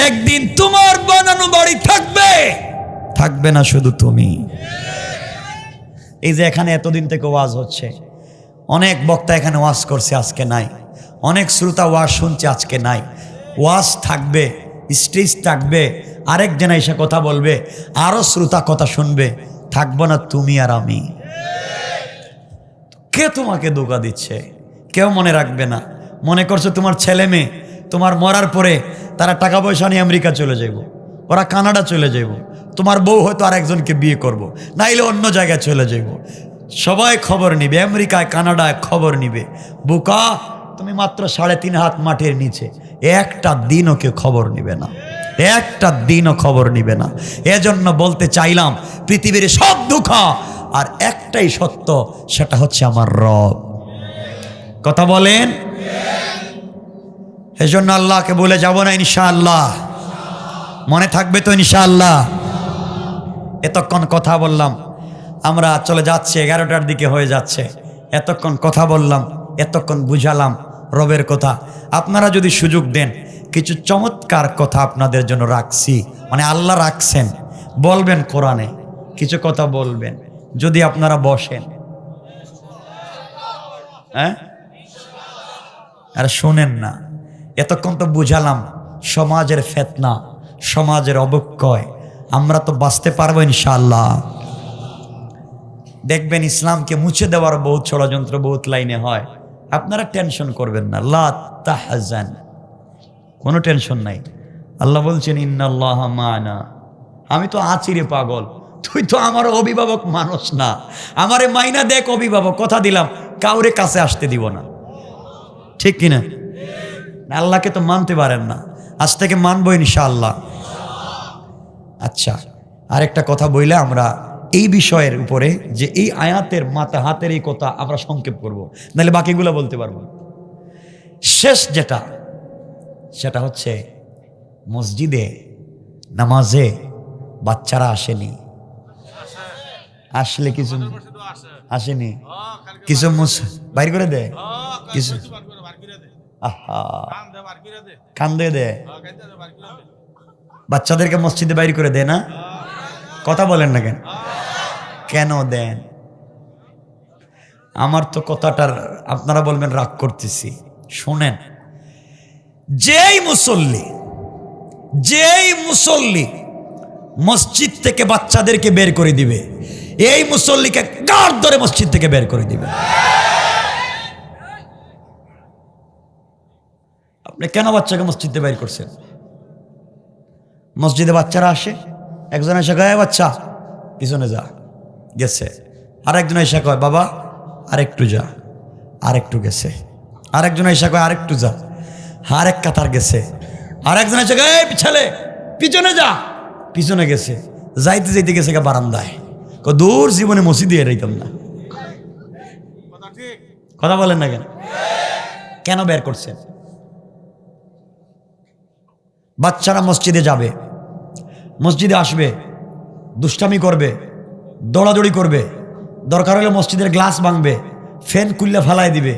একদিন তোমার বানানো বাড়ি থাকবে না শুধু তুমি। এই যে এখানে এতদিন থেকে ওয়াজ হচ্ছে, অনেক বক্তা এখানে ওয়াজ করছে, আজকে নাই। অনেক শ্রোতা ওয়াজ শুনছে, আজকে নাই। ওয়াজ থাকবে, স্টেজ থাকবে, আরেকজন এসে কথা বলবে, আরো শ্রোতা কথা শুনবে, থাকবো না তুমি আর আমি। কে তোমাকে ধোঁকা দিচ্ছে? কেউ মনে রাখবে না। মনে করছো তোমার ছেলে মেয়ে তোমার মরার পরে তারা টাকা পয়সা নিয়ে আমেরিকা চলে যাইব, ওরা কানাডা চলে যাইব, তোমার বউ হয়তো আর একজনকে বিয়ে করবো, নাইলে অন্য জায়গায় চলে যাইব। সবাই খবর নিবে, আমেরিকায় কানাডায় খবর নিবে। বুকা, তুমি মাত্র 3.5 হাত মাটির নিচে, একটা দিনও কেউ খবর নিবে না, একটা দিনও খবর নিবে না। এজন্য বলতে চাইলাম, পৃথিবীর সব ধোঁকা আর একটাই সত্য, সেটা হচ্ছে আমার রব। কথা বলেন। এজন্য আল্লাহকে বলে যাব না ইনশাআল্লাহ? মনে থাকবে তো ইনশাআল্লাহ? এতক্ষণ কথা বললাম, আমরা চলে যাচ্ছে 11টার দিকে হয়ে যাচ্ছে। এতক্ষণ কথা বললাম, এতক্ষণ বুঝালাম রবের কথা। আপনারা যদি সুযোগ দেন, কিছু চমৎকার কথা আপনাদের জন্য রাখছি, মানে আল্লাহ রাখছেন, বলবেন কোরআনে কিছু কথা বলবেন, যদি আপনারা বসেন। হ্যাঁ, আর শোনেন না, এতক্ষণ তো বুঝালাম সমাজের ফিতনা, সমাজের অবক্ষয়, আমরা তো বাঁচতে পারবো ইনশাআল্লাহ। দেখবেন ইসলামকে মুছে দেওয়ার বহুত ষড়যন্ত্র বহুত লাইনে হয়। আপনারা টেনশন করবেন না, লা তাহজান, কোনো টেনশন নাই। আল্লাহ বলছেন ইন্নাল্লাহা মা'না, আমি তো আছি রে পাগল, তুই তো আমার অভিভাবক মানুষ না, আমারে মাইনা দেখ অভিভাবক, কথা দিলাম কাউরে কাছে আসতে দিব না। ঠিক কিনা? আল্লাহকে তো মানতে পারেন না, আজ থেকে মানবো ইনশাআল্লাহ। আচ্ছা, আরেকটা কথা বইলে আমরা এই বিষয়ের উপরে, যে এই আয়াতের মাথা হাতের এই কথা আমরা সংক্ষেপ করব, নাহলে বাকিগুলো বলতে পারবো। শেষ যেটা, সেটা হচ্ছে মসজিদে নামাজে বাচ্চারা আসেনি, আসলে কিছু আসেনি, কিছু বাইর করে দেয়, কিছু কান্দে দেয়, বাচ্চাদেরকে মসজিদে বাইর করে দেয় না? কথা বলেন না কেন? কেন দেন? আমার তো কথাটার আপনারা বলবেন রাগ করতেছি, শোনেন। যেই মুসল্লি মসজিদ থেকে বাচ্চাদেরকে বের করে দিবে, এই মুসল্লিকে গাড় ধরে মসজিদ থেকে বের করে দিবে। আপনি কেন বাচ্চাকে মসজিদে বের করছেন? মসজিদে বাচ্চারা আসে, একজন এসে কয় বাচ্চা পিছনে যা, গেছে। আরেকজন এসে কয় বাবা আরেকটু যা, আরেকটু গেছে। আরেকজন এসে কয় আরেকটু যা, আরেক কাতার গেছে। আরেকজন এসে কয় এই ছেলে পিছনে যা, পিছনে গেছে। যাইতে যাইতে গেছে বারান্দায়, দূর জীবনে মসজিদে এরাইতাম না। কথা বলেন না কেন? কেন বের করছেন? বাচ্চারা মসজিদে যাবে, মসজিদে আসবে, দুষ্টামি করবে, দৌড়াদৌড়ি করবে, দরকার হলে মসজিদের গ্লাস ভাঙবে, ফ্যান খুললে ফালাই দিবে,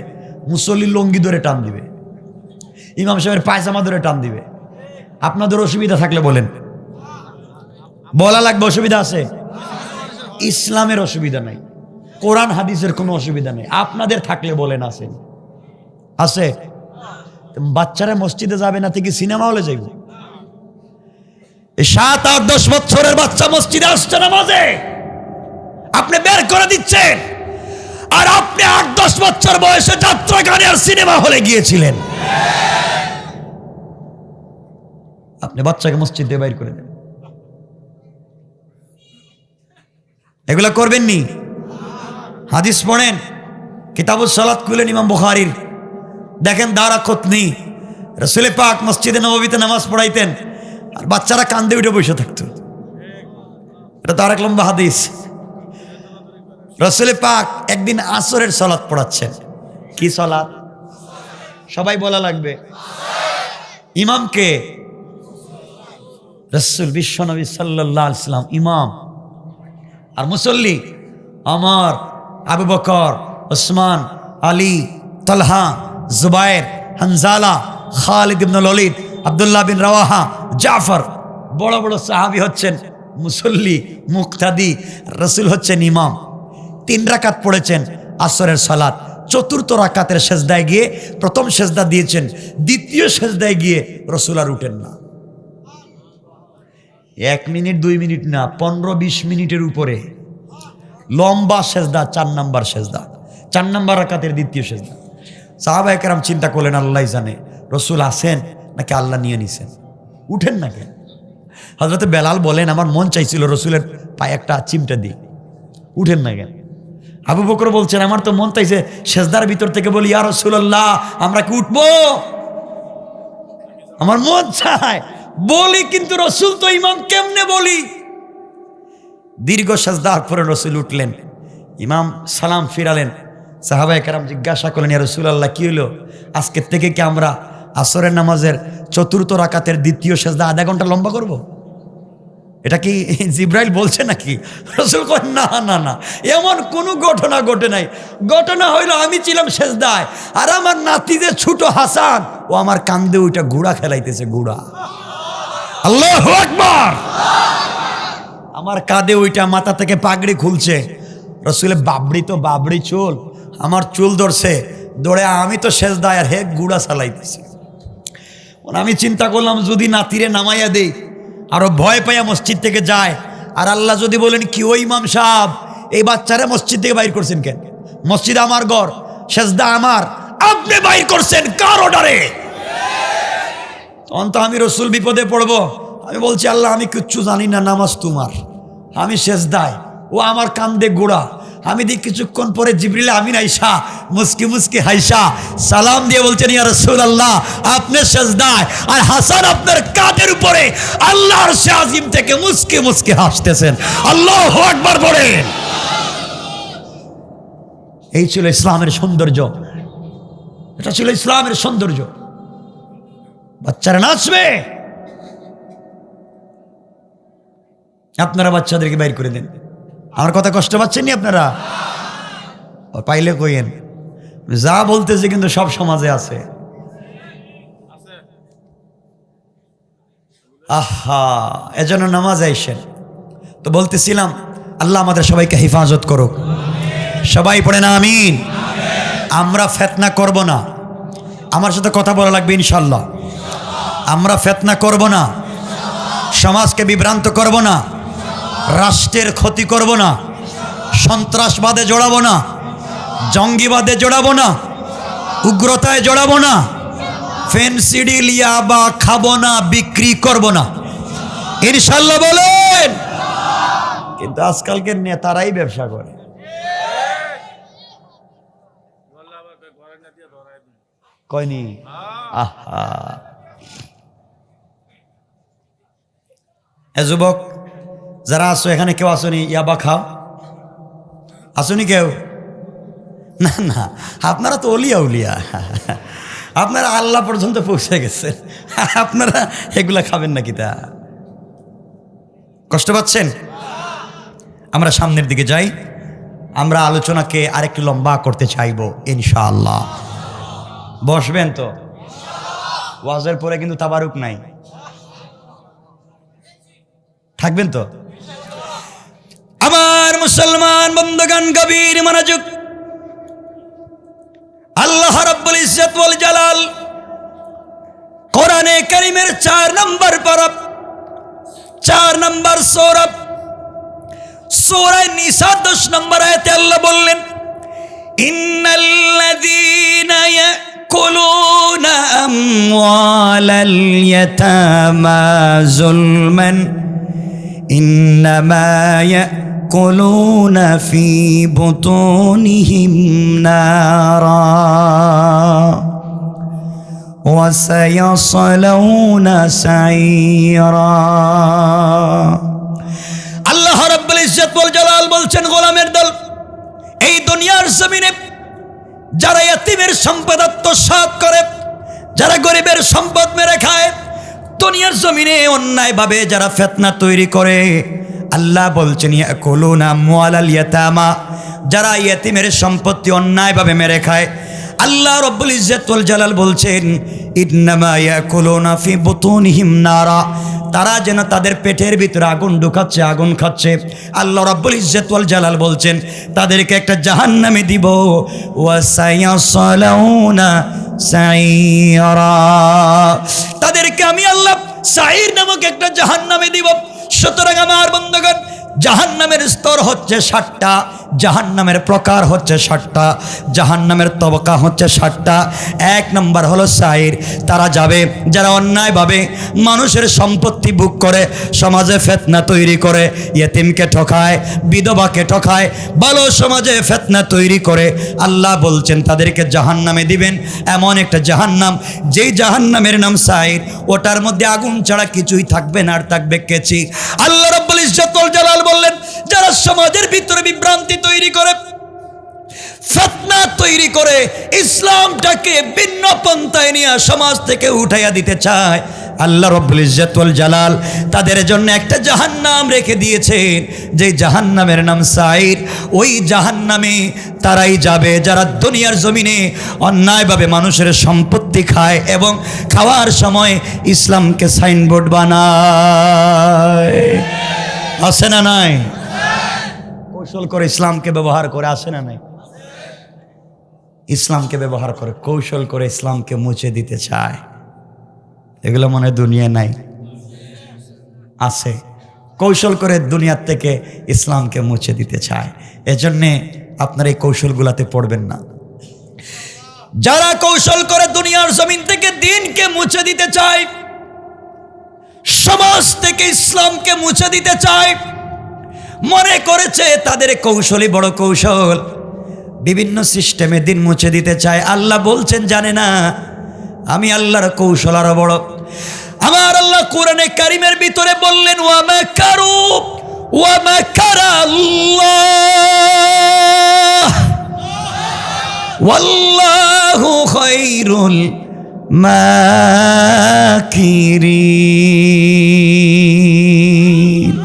মুসল্লির লঙ্গি ধরে টান দিবে, ইমাম সাহেবের পায়জামা ধরে টান দিবে। আপনাদের অসুবিধা থাকলে বলেন, বলা লাগবে। অসুবিধা আছে? ইসলামের অসুবিধা নাই, কোরআন হাদিসের কোনো অসুবিধা নেই। আপনাদের থাকলে বলেন আছে? আছে? বাচ্চারা মসজিদে যাবে না থেকে সিনেমা হলে যাইব? 7, 8, 10 বছরের বাচ্চা মসজিদে আসছে নামাজে, আপনি বের করে দিচ্ছেন। আর আপনি 8, 10 বছর বয়সে যাত্রা গানে আর সিনেমা হলে গিয়েছিলেন। আপনি বাচ্চাকে মসজিদ দিয়ে বাইর করে দেন, এগুলা করবেন নি? হাদিস পড়েন, কিতাবুস সালাত খুলেন ইমাম বুখারীর, দেখেন দারাকুতনি রাসূল পাক মসজিদে নববীতে নামাজ পড়াইতেন আর বাচ্চারা কান্দে উঠে বসে থাকতো। এটা তো আরেক লম্বা হাদিস। রাসূল পাক একদিন আসরের সালাত পড়াচ্ছেন। কি সালাত? সবাই বলা লাগবে। ইমামকে রাসূল বিশ্বনবী সাল্লাল্লাহু আলাইহি সাল্লাম ইমাম, আর মুসল্লি ওমর, আবু বকর, উসমান, আলী, তালহা, জুবায়ের, হানজালা, খালিদ ইবনে ওলীদ, আব্দুল্লাহ বিন রাওয়াহা, জাফর। বড় বড় সাহাবী হচ্ছেন মুসল্লি, মুক্তাদি, রাসূল হচ্ছেন ইমাম। 3 রাকাত পড়েছেন আসরের সালাত। 4র্থ রাকাতের সেজদায় গিয়ে প্রথম সেজদা দিয়েছেন, দ্বিতীয় সেজদায় গিয়ে রাসূল আর উঠেন না। 1 মিনিট 2 মিনিট না, 15-20 মিনিটের উপরে লম্বা সেজদা, 4 নাম্বার সেজদা, 4 নাম্বার রাকাতের দ্বিতীয় সেজদা। সাহাবায়ে কেরাম চিন্তা করলেন, আল্লাহ জানে রাসূল আছেন নাকি আল্লাহ নিয়ে নিছেন, উঠেন না কেন? হযরতে বেলাল বলেন, আমার মন চাইছিল রাসূলের পায়ে একটা চিমটা দিই, উঠেন না কেন? আবু বকর বলছেন, আমার তো মন চাইছে সেজদার ভিতর থেকে বলি, ইয়া রাসূলুল্লাহ আমরা কি উঠবো? আমার মন চায় বলি, কিন্তু রাসূল তো ইমাম, কেমনে বলি? দীর্ঘ সেজদার পরে রাসূল উঠলেন, ইমাম সালাম ফিরালেন। সাহাবায়ে কেরাম জিজ্ঞাসা করলেন, ইয়া রাসূলুল্লাহ কি হলো? আজকের থেকে কি আমরা আসরের নামাজের 4র্থ রাকাতের দ্বিতীয় সেজদা আধা ঘন্টা লম্বা করব? এটা কি জিব্রাইল বলছে নাকি? রাসূল কয়, না না না, এমন কোনো ঘটনা ঘটে নাই। ঘটনা হইল আমি ছিলাম সেজদায়, আর আমার নাতি যে ছোট হাসান, ও আমার কান্দে ওইটা ঘোড়া খেলাইতেছে, ঘোড়া। আল্লাহু আকবার। আমার কাঁধে ওইটা মাথা থেকে পাগড়ি খুলছে। রাসূলের বাবড়ি তো বাবড়ি চুল, আমার চুল ধরছে, দৌড়ে আমি তো সেজদায় আর হে ঘোড়া চালাইতেছি। আমি চিন্তা করলাম, যদি নাতিরে নামাইয়া দেই, আরো ভয় পাইয়া মসজিদ থেকে যায়, আর আল্লাহ যদি বলেন কি ওই ইমাম সাহেব এই বাচ্চারা মসজিদ থেকে বাইর করছেন কেন? মসজিদ আমার ঘর, সেজদা আমার, আপনি বাইর করছেন কার অর্ডারে? তখন তো আমি রাসূল বিপদে পড়বো। আমি বলছি, আল্লাহ আমি কিচ্ছু জানি না, নামাজ তোমার, আমি সেজদায়, ও আমার কান্দে গোড়া। আমি দিই কিছুক্ষণ পরে জিবরিল আমিন আইসা মুস্কি মুস্কি হাইসা সালাম দিয়ে বলছেন, ইয়া রাসূলুল্লাহ আপনি সেজদায় আর হাসান আপনার কাঁধের উপরে, আল্লাহর আরশে আজিম থেকে মুস্কি মুস্কি হাসতেছেন। আল্লাহু আকবার বলেন। এই ছিল ইসলামের সৌন্দর্য, এটা ছিল ইসলামের সৌন্দর্য। বাচ্চারা নাচবে, আপনারা বাচ্চাদেরকে বাইর করে দেন। আমার কথা কষ্ট পাচ্ছেন নি আপনারা? পাইলে কইেন, যা বলতেছে কিন্তু সব সমাজে আছে। আহা, এজন্য নামাজ আইসেন। তো বলতেছিলাম, আল্লাহ আমাদের সবাইকে হেফাজত করুক। সবাই পড়েন আমিন। আমরা ফিতনা করব না, আমার সাথে কথা বলা লাগবে ইনশাআল্লাহ। আমরা ফিতনা করব না, সমাজকে বিভ্রান্ত করব না, রাষ্ট্রের ক্ষতি করব না, সন্ত্রাসবাদে জড়াবো না, জঙ্গিবাদে জড়াবো না, উগ্রতায় জড়াবো না, ফেনসিডিল ইয়াবা খাবো না, বিক্রি করব না, ইনশাআল্লাহ বলেন। কিন্তু আজকালকের নেতারাই ব্যবসা করে। কয়নি? আহা, এ যুবক যারা আসো, এখানে কেউ আসনি ইয়াবা খাও? আসনি কেউ? না না, আপনারা তো অলিয়া উলিয়া, আপনারা আল্লাহ পর্যন্ত পৌঁছে গেছেন, আপনারা এগুলা খাবেন নাকি? তা কষ্ট পাচ্ছেন? আমরা সামনের দিকে যাই। আমরা আলোচনাকে আরেকটু লম্বা করতে চাইব ইনশাআল্লাহ। বসবেন তো? ওয়াজের পরে কিন্তু তাবারুক নাই, থাকবেন তো? আমার মুসলমান বন্ধুগণ, গভীর মনোযোগ। আল্লাহ রাব্বুল ইজ্জত ওয়াল জালাল কোরআনে কারীমের 4 নম্বর পারা, 4 নম্বর সূরা, সূরা নিসা 10 নম্বর আয়াতে আল্লাহ বললেন, ইন্নাল্লাযীনা ইয়াকুলুনা আমওয়ালাল ইয়াতামা যুলমান ইন্নামা ইয়াকুলুনা ফী বুতুনিহিম নারা ওয়া সায়াসলাউনা সাইরা। আল্লাহ রাব্বুল ইজ্জত ওয়াল জালাল বলছেন, গোলামের দল, এই দুনিয়ার জমিনে যারা ইয়াতীমের সম্পদ আত্মসাৎ করে, যারা গরিবের সম্পদ মেরে খায়, দুনিয়ার জমিনে অন্যায়ভাবে যারা ফিতনা তৈরি করে, আল্লাহ বলছেন ইয়াকুলুনা আমওয়ালাল ইয়াতামা, যারা ইয়াতীমের সম্পত্তি অন্যায়ভাবে মেরে খায়, আল্লাহ রাব্বুল ইজ্জত ওয়াল জালাল বলছেন ইন্নামা ইয়াকুলুনা ফি বুতুনিহিম নারা, তারা যেন তাদের পেটের ভিতরে আগুন ঢুকাচ্ছে, আগুন খাচ্ছে। আল্লাহ রাব্বুল ইজ্জত ওয়াল জালাল বলছেন তাদেরকে একটা জাহান্নামে দিব, ওয়া সায়াসলাউনা সাইরা, তাদেরকে আমি আল্লাহ সাইর নামক একটা জাহান্নামে দিব। সুতরাং আমার বন্ধুগণ, জাহান্নামের স্তর হচ্ছে 7টা, জাহান্নামের প্রকার হচ্ছে 7টা, জাহান্নামের তবকা হচ্ছে 7টা। 1 নম্বর হলো সাইর, তারা যাবে যারা অন্যায়ভাবে মানুষের সম্পত্তি বুক করে, সমাজে ফিতনা তৈরি করে, ইয়েতিমকে ঠকায়, বিধবাকে ঠকায়, ভালো সমাজে ফিতনা তৈরি করে। আল্লাহ বলছেন তাদেরকে জাহান্নামে দিবেন, এমন একটা জাহান্নাম যেই জাহান্নামের নাম সাইর, ওটার মধ্যে আগুন ছাড়া কিছুই থাকবে না, আর থাকবে কেচি। আল্লাহ রাব্বুল ইজ্জত ওয়াল জালাল বললেন যারা সমাজের ভিতরে বিভ্রান্তি তৈরি করে, ফিতনা তৈরি করে, ইসলামটাকে ভিন্ন পন্থায় নিয়ে সমাজ থেকে উঠাইয়া দিতে চায়, আল্লাহ রাব্বুল ইজ্জত ওয়াল জালাল তাদের জন্য একটা জাহান্নাম রেখে দিয়েছেন, যে জাহান্নামের নাম সাইর। ওই জাহান্নামে তারাই যাবে যারা দুনিয়ার জমিনে অন্যায়ভাবে মানুষের সম্পত্তি খায় এবং খাওয়ার সময় ইসলামকে সাইনবোর্ড বানায়। আছে না নাই? কৌশল করে ইসলামকে ব্যবহার করে, আসে না নাই? ইসলামকে ব্যবহার করে, কৌশল করে ইসলামকে মুছে দিতে চায়। এগুলো মনে হয় দুনিয়া নাই, আছে। কৌশল করে দুনিয়ার থেকে ইসলামকে মুছে দিতে চায়। এজন্যে আপনার এই কৌশলগুলাতে পড়বেন না। যারা কৌশল করে দুনিয়ার জমিন থেকে দ্বীনকে মুছে দিতে চায়, সমাজ থেকে ইসলামকে মুছে দিতে চায়, মনে করেছে তাদের কৌশলই বড় কৌশল, বিভিন্ন সিস্টেমে দিন মুছে দিতে চায়। আল্লাহ বলছেন জানে না আমি আল্লাহর কৌশল আরো বড়। আমার আল্লাহ কোরআনে কারিমের ভিতরে বললেন ওয়া মাকারু ওয়া মাকারাল্লাহ ওয়াল্লাহু খায়রুল মাকিরিন।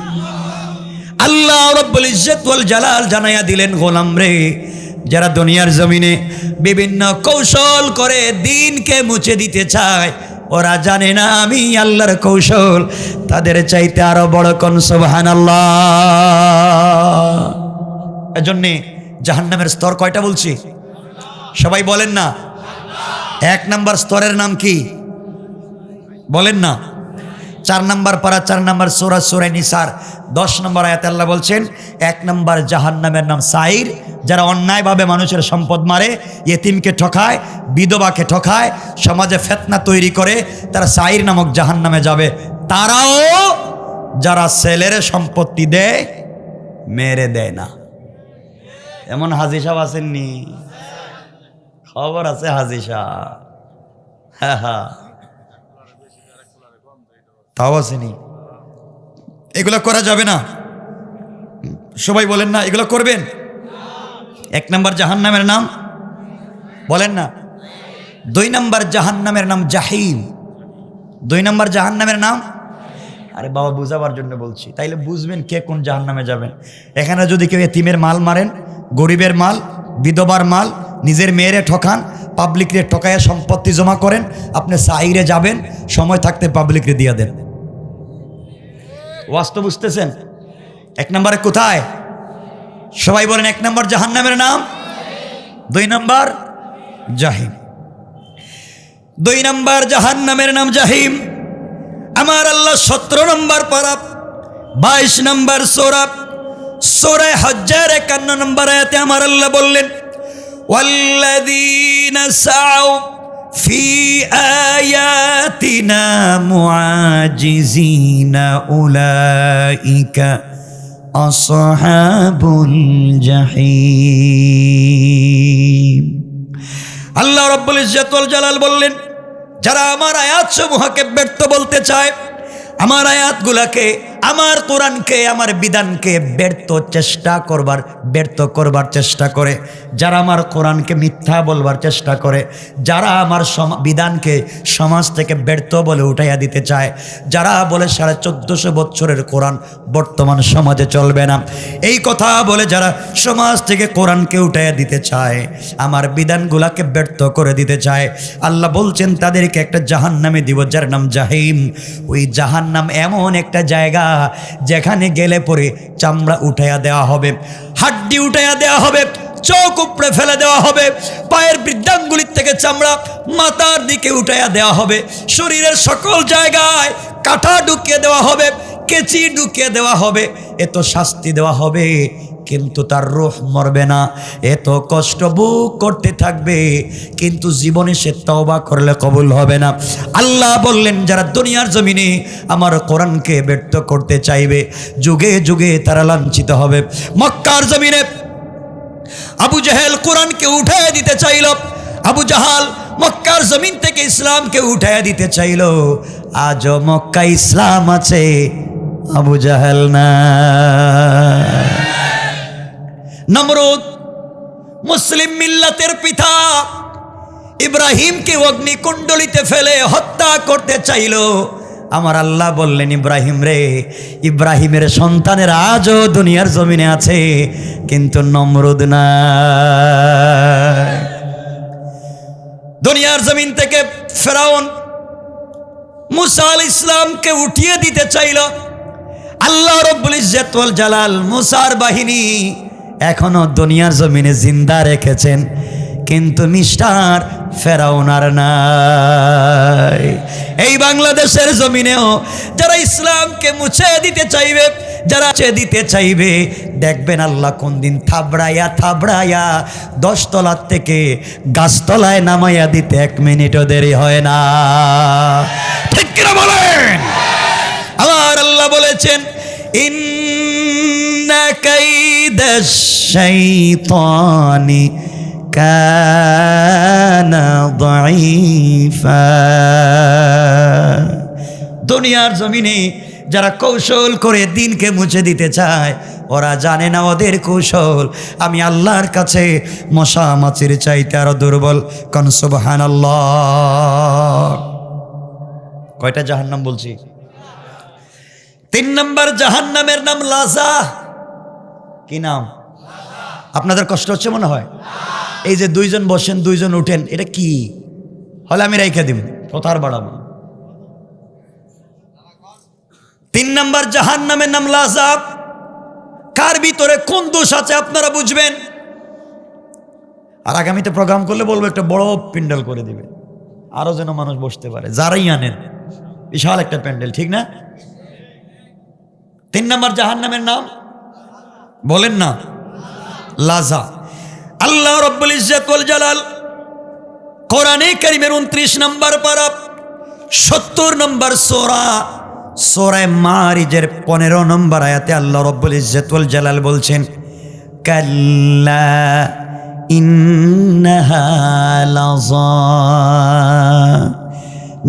আল্লাহ রাব্বুল ইজ্জত ওয়াল জালাল জানাইয়া দিলেন, গোলাম রে, যারা দুনিয়ার জমিনে বিভিন্ন কৌশল করে দ্বীনকে মুছে দিতে চায়, ওরা জানে না আমি আল্লাহর কৌশল তাদের চাইতে আরো বড়। কোন সুবহানাল্লাহ। এজন্যে জাহান্নামের স্তর কয়টা বলছি? সবাই বলেন না। 1 নম্বর স্তরের নাম কি বলেন না? 4 নম্বর পারা, 4 নম্বর সূরা, সূরা নিসার 10 নম্বর আয়াতে আল্লাহ বলছেন 1 নম্বর জাহান্নামের নাম সাইর, যারা অন্যায়ভাবে মানুষের সম্পদ মারে, ইয়েতিমকে ঠকায়, বিধবাকে ঠকায়, সমাজে ফিতনা তৈরি করে, তারা সাইর নামক জাহান্নামে যাবে। তারাও যারা ছেলের সম্পত্তি দেয়, মেরে দেয় না। এমন হাজী সাহেব আসেননি? খবর আছে হাজী সাহেব, হ্যাঁ হ্যাঁ, তাও আসেনি। এগুলো করা যাবে না। সবাই বলেন না এগুলো করবেন। 1 নম্বর জাহান্নামের নাম বলেন না। 2 নম্বর জাহান্নামের নাম জাহিম। 2 নম্বর জাহান্নামের নাম, আরে বাবা বুঝাবার জন্য বলছি, তাইলে বুঝবেন কে কোন জাহান্নামে যাবেন। এখানে যদি কেউ এতিমের মাল মারেন, গরিবের মাল, বিধবার মাল, নিজের মেয়েরে ঠকান, পাবলিকরে ঠকাইয়া সম্পত্তি জমা করেন, আপনি সাইরে যাবেন, সময় থাকতে পাবলিকরে দিয়ে দেন। ওয়াস্তব বুঝতেছেন? 1 নম্বরে কোথায়? সবাই বলেন 1 নম্বর জাহান্নামের নাম, 2 নম্বর জাহিম। 2 নম্বর জাহান্নামের নাম জাহিম। আমার আল্লাহ 17 নম্বর পারা 22 নম্বর সূরা সূরা হজ্জের 51 নম্বর আয়াতে আমার আল্লাহ বললেন, ওয়াল্লাযীনা সাউ ফি আয়াতিনা মুআজিজিনা উলাইকা আসহাবুল জাহিম। আল্লাহ রাব্বুল ইজ্জত ওয়াল জালাল বললেন, যারা আমার আয়াত সমূহকে ব্যর্থ বলতে চায়, আমার আয়াতগুলাকে, আমার কোরআনকে, আমার বিধানকে ব্যর্থ করবার চেষ্টা করে, যারা আমার কোরআনকে মিথ্যা বলবার চেষ্টা করে, যারা আমার বিধানকে সমাজ থেকে ব্যর্থ বলে উঠাইয়া দিতে চায়, যারা বলে 1450 বছরের কোরআন বর্তমান সমাজে চলবে না, এই কথা বলে যারা সমাজ থেকে কোরআনকে উঠাইয়া দিতে চায়, আমার বিধানগুলাকে ব্যর্থ করে দিতে চায়, আল্লাহ বলছেন তাদেরকে একটা জাহান্নামে দিব, যার নাম জাহিম। ওই জাহান্নাম এমন একটা জায়গা যেখানে গেলে পরে চামড়া উঠাইয়া দেওয়া হবে, হাড্ডি উঠাইয়া দেওয়া হবে, চোখ উপড়ে ফেলে দেওয়া হবে, পায়ের বৃদ্ধাঙ্গুলির থেকে চামড়া মাথার দিকে উঠাইয়া দেওয়া হবে, শরীরের সকল জায়গায় কাঁটা ঢুকিয়ে দেওয়া হবে, কেচি ঢুকিয়ে দেওয়া হবে, এত শাস্তি দেওয়া হবে, কিন্তু তার রূহ মরবে না, এত কষ্ট বুক করতে থাকবে, কিন্তু জীবনে সে তওবা করলে কবুল হবে না। আল্লাহ বললেন, যারা দুনিয়ার জমিনে আমার কোরআনকে ব্যর্থ করতে চাইবে, যুগে যুগে তারা লাঞ্ছিত হবে। মক্কার জমিনে আবু জাহেল কোরআনকে উঠাইয়া দিতে চাইল, আবু জাহাল মক্কার জমিন থেকে ইসলামকে উঠাইয়া দিতে চাইল, আজও মক্কা ইসলাম আছে, আবু জাহেল না। নমরুদ মুসলিম মিল্লাতের পিতা ইব্রাহিমকে অগ্নিকুণ্ডলিতে ফেলে হত্যা করতে চাইল। আমার আল্লাহ বললেন, ইব্রাহিম রে, ইব্রাহিমের সন্তানের আজও দুনিয়ার জমিনে আছে, কিন্তু নমরুদ না। দুনিয়ার জমিন থেকে ফেরাউন মুসা আলাইহিস সালামকে উঠিয়ে দিতে চাইল। আল্লাহ রাব্বুল ইজ্জত ওয়াল জালাল মুসার বাহিনী এখনো দুনিয়ার জমিনে জিন্দা রেখেছেন, কিন্তু মিস্টার ফেরাউন আর নাই। এই বাংলাদেশের জমিনেও যারা ইসলামকে মুছে দিতে চাইবে, যারা দিতে চাইবে, দেখবেন আল্লাহ কোন দিন থাবড়াইয়া 10 তলার থেকে গাছতলায় নামাইয়া দিতে 1 মিনিটও দেরি হয় না। ঠিক কিনা বলেন? আমার আল্লাহ বলেছেন, ইন্না কাইদাশ শাইতানি কানা দাঈফা। দুনিয়ার জমিনে যারা কৌশল করে দিনকে মুছে দিতে চায়, ওরা জানে না ওদের কৌশল আমি আল্লাহর কাছে মশা মাছির চাইতে আরো দুর্বল। কোন সুবহানাল্লাহ। কয়টা জাহান্নাম বলছি? 3 নম্বর জাহান্নামের নাম লাজা। কি নাম? আপনাদের কষ্ট হচ্ছে মনে হয়? এই যে 2 জন বসেন, 2 জন উঠেন, এটা কি হলে আমি রাইখা দিব, কথা আর বাড়াবো। 3 নম্বর জাহান্নামের নাম লাজা। কার ভিতরে কোন দোষ আছে আপনারা বুঝবেন। আর আগামীতে প্রোগ্রাম করলে বলবো একটা বড় প্যান্ডেল করে দিবে, আরো যেন মানুষ বসতে পারে, যারাই আনেন বিশাল একটা প্যান্ডেল, ঠিক না? 3 নম্বর জাহান্নামের নাম বলেন না, লাজা। আল্লাহ রাব্বুল ইজ্জত ওয়াল জালাল কোরআনে কারীমের 29 নম্বর পারা 70 নম্বর সূরা সূরা মারিজের 15 নম্বর আয়াতে আল্লাহ রাব্বুল ইজ্জত ওয়াল জালাল বলছেন, কাল্লা ইন্নাহা লাযা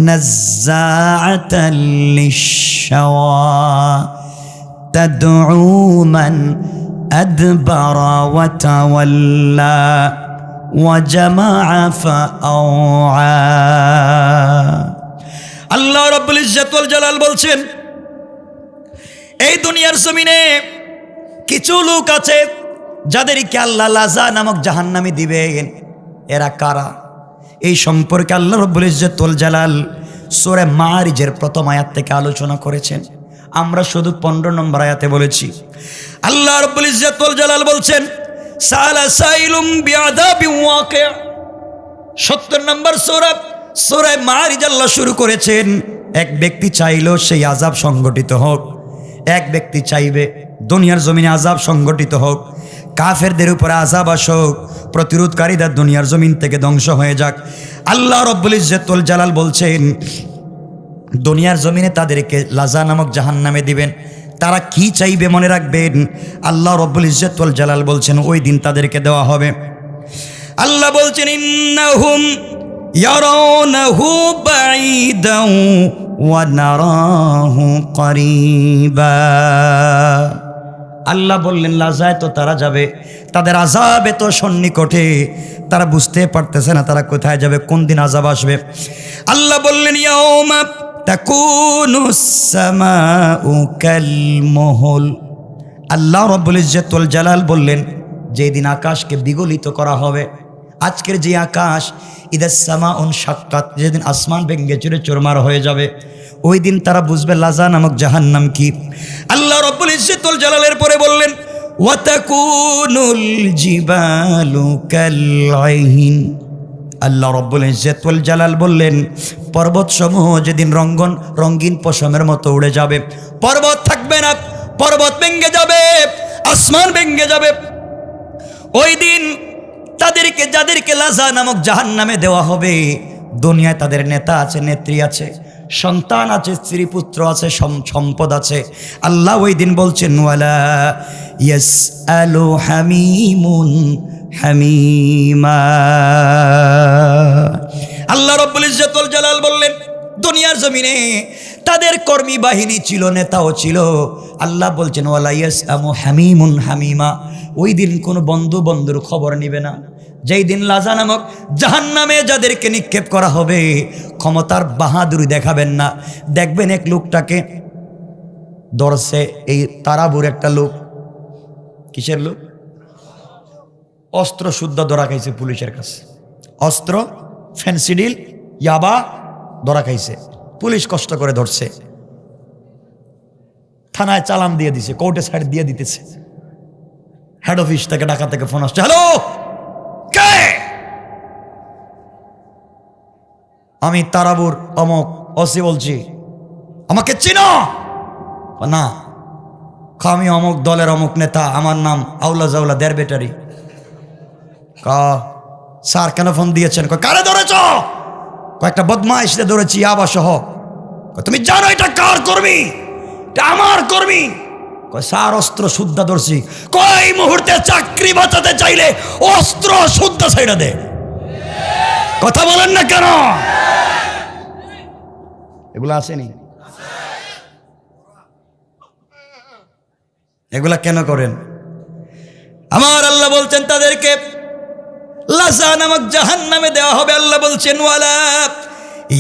নাযাআতাল লিশ-শাওয়া তাদউ মান আদবারা ওয়া তাওয়াল্লা ওয়া জামাআ ফাআওয়া। আল্লাহ রাব্বুল ইজ্জত ওয়াল জালাল বলছেন, এই দুনিয়ার জমিনে কিছু লোক আছে যাদেরকে আল্লাহ লাজা নামক জাহান্নামে দিবেন। এরা কারা? এই সম্পর্কে আল্লাহ রব্বুল ইজ্জত ওয়াল জালাল সূরা মাআরিজের প্রথম আয়াত থেকে আলোচনা করেছেন। আমরা শুধু 15 নম্বর আয়াতে বলেছি। আল্লাহ রব্বুল ইজ্জত ওয়াল জালাল বলছেন সালা সাইলুম বিআযাবিন ওয়াকি'। 70 নম্বর সূরা মাআরিজ আল্লাহ শুরু করেছেন। এক ব্যক্তি চাইলো সেই আযাব সংগঠিত হোক, এক ব্যক্তি চাইবে দুনিয়ার জমিনে আযাব সংগঠিত হোক, কাফেরদের উপরে আযাব আসুক, প্রতিরোধকারীরা দুনিয়ার জমিন থেকে ধ্বংস হয়ে যাক। আল্লাহ রব্বুল ইজ্জত ওয়াল জালাল বলছেন দুনিয়ার জমিনে তাদেরকে লাজা নামক জাহান্নামে দিবেন। তারা কি চাইবে মনে রাখবেন, আল্লাহ রব্বুল ইজ্জত ওয়াল জালাল বলছেন ওই দিন তাদেরকে দেওয়া হবে। আল্লাহ বলছেন ইন্নাহুম ইয়ারাউনাহু বাঈদান ওয়া নারাহু করিবা। আল্লাহ বললেন লাজায় তো তারা যাবে, তাদের আযাব এত সন্নিকটে তারা বুঝতে পারতেছে না তারা কোথায় যাবে, কোন দিন আযাব আসবে। আল্লাহ বললেন ইয়াউমা তাকুনুস সামাউ কাল মুহল। আল্লাহ রাব্বুল ইজ্জত ওয়াল জালাল বললেন যেদিন আকাশকে বিগলিত করা হবে, আজকের যে আকাশ ইদাস সামাউন শাক্কাত, যেদিন আসমান ভেঙে চুরে চুরমার হয়ে যাবে, ওই দিন তারা বুঝবে লাজা নামক জাহান্নাম কি। আল্লাহ রাব্বুল ইজ্জত ওয়াল জালালের পরে বললেন ওয়া তাকুনুল জিবালু কাল-আইন। আল্লাহ রাব্বুল ইজ্জত ওয়াল জালাল বললেন পর্বতসমূহ যেদিন রঙিন পশমের মতো উড়ে যাবে, পর্বত থাকবে না, পর্বত ভেঙে যাবে, আসমান ভেঙে যাবে। ওই দিন তাদেরকে যাদেরকে লাজা নামক জাহান্নামে দেওয়া হবে, দুনিয়ায় তাদের নেতা আছে, নেত্রী আছে, সন্তান আছে, স্ত্রী পুত্র আছে, সম্পদ আছে। আল্লাহ ওই দিন বলছেন ওয়ালা ইয়াসআলু হামিমুন হামিমা। আল্লাহ রাব্বুল ইজ্জত ওয়াল জালাল বললেন দুনিয়ার জমিনে তাদের কর্মী বাহিনী ছিল, নেতাও ছিল। আল্লাহ বলছেন ওয়ালা ইয়াসআমু হামিমুন হামিমা। ওই দিন কোনো বন্ধু বন্ধুর খবর নিবে না। যেই দিন লাজা নামক জাহান্নামে যাদেরকে নিক্ষেপ করা হবে, ক্ষমতার বাহাদুরি দেখাবেন না। দেখবেন এক লোকটাকে ধরছে, এই তারাবুর একটা লোক, কিসের লোক? অস্ত্র শুদ্ধ ধরা খাইছে পুলিশের কাছে, অস্ত্র, ফেন্সিডিল, ইয়াবা ধরা খাইছে। পুলিশ কষ্ট করে ধরছে, থানায় চালান দিয়ে দিছে, কোর্টে সাইড দিয়ে দিতেছে। হেড অফিস থেকে, ঢাকা থেকে ফোন আসছে, হ্যালো কে? আমি তারাবুর অমুক ওসি বলছি, আমাকে চিনো না? আমি অমুক দলের অমুক নেতা, আমার নাম আউলা জাউলা দের বেটারি। স্যার কেন ফোন দিয়েছেন? কারে ধরেছ? কয়েকটা বদমাইশদের ধরেছি ইয়াবা সহ। তুমি জানো এটা কার কর্মী? এটা আমার কর্মী। স্যার অস্ত্র শুদ্ধ ধরছি। কই মুহূর্তে চাকরি বাঁচাতে চাইলে অস্ত্র শুদ্ধ ছাইড়া দে। কথা বলেন না কেন? এগুলা আসেনি? এগুলা কেন করেন? আমার আল্লাহ বলছেন তাদেরকে লাজা নামক জাহান্নামে দেওয়া হবে। আল্লাহ বলছেন ওয়ালা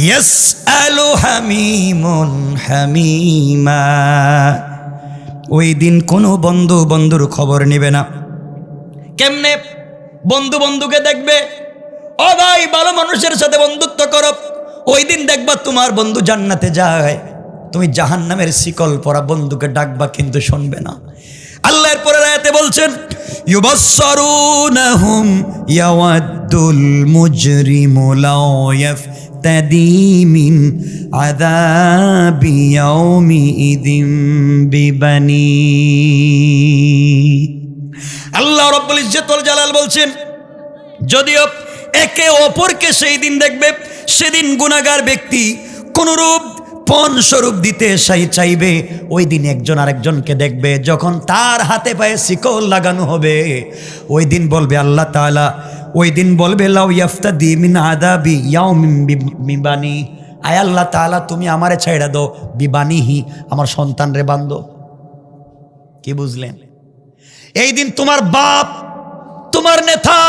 ইয়াসআলু হামিমুন হামিমা। ওই দিন কোনো বন্ধু বন্ধুর খবর নেবে না। কেমনে বন্ধু বন্ধুকে দেখবে? ও ভাই, ভালো মানুষের সাথে বন্ধুত্ব করো, ওই দিন দেখবা তোমার বন্ধু জান্নাতে যায়, তুমি জাহান্নামের শিকল পরা বন্ধুকে ডাকবা কিন্তু শুনবে না। আল্লাহর পরের আয়াতে বলছেন ইউবাসসারুনাহুম ইয়াওয়াদ্দুল মুজরিমু লাউ ইয়াফতাদি মিন আযাবি ইয়াউমিইযিন বিবানি। আল্লাহ রাব্বুল ইজ্জত ওয়াল জালাল বলছেন যদিও একে অপরকে সেই দিন দেখবে, সেদিন গুনাহগার ব্যক্তি কোনরূপ পণ স্বরূপ দিতে চাইবে। ওই দিন একজন আরেকজনকে দেখবে, যখন তার হাতে পায়ে শিকল লাগানো হবে, ওই দিন বলবে আল্লাহ তাআলা, ওই দিন বলবে লাউ ইয়াফতাদি মিন আযাবি ইয়াউমিন বিবানি। আয় আল্লাহ তাআলা, তুমি আমারে ছাইড়া দাও, বিবানিহি, আমার সন্তান রে বান্ধ। কি বুঝলেন? এই দিন তোমার বাপ, তোমার নেতা,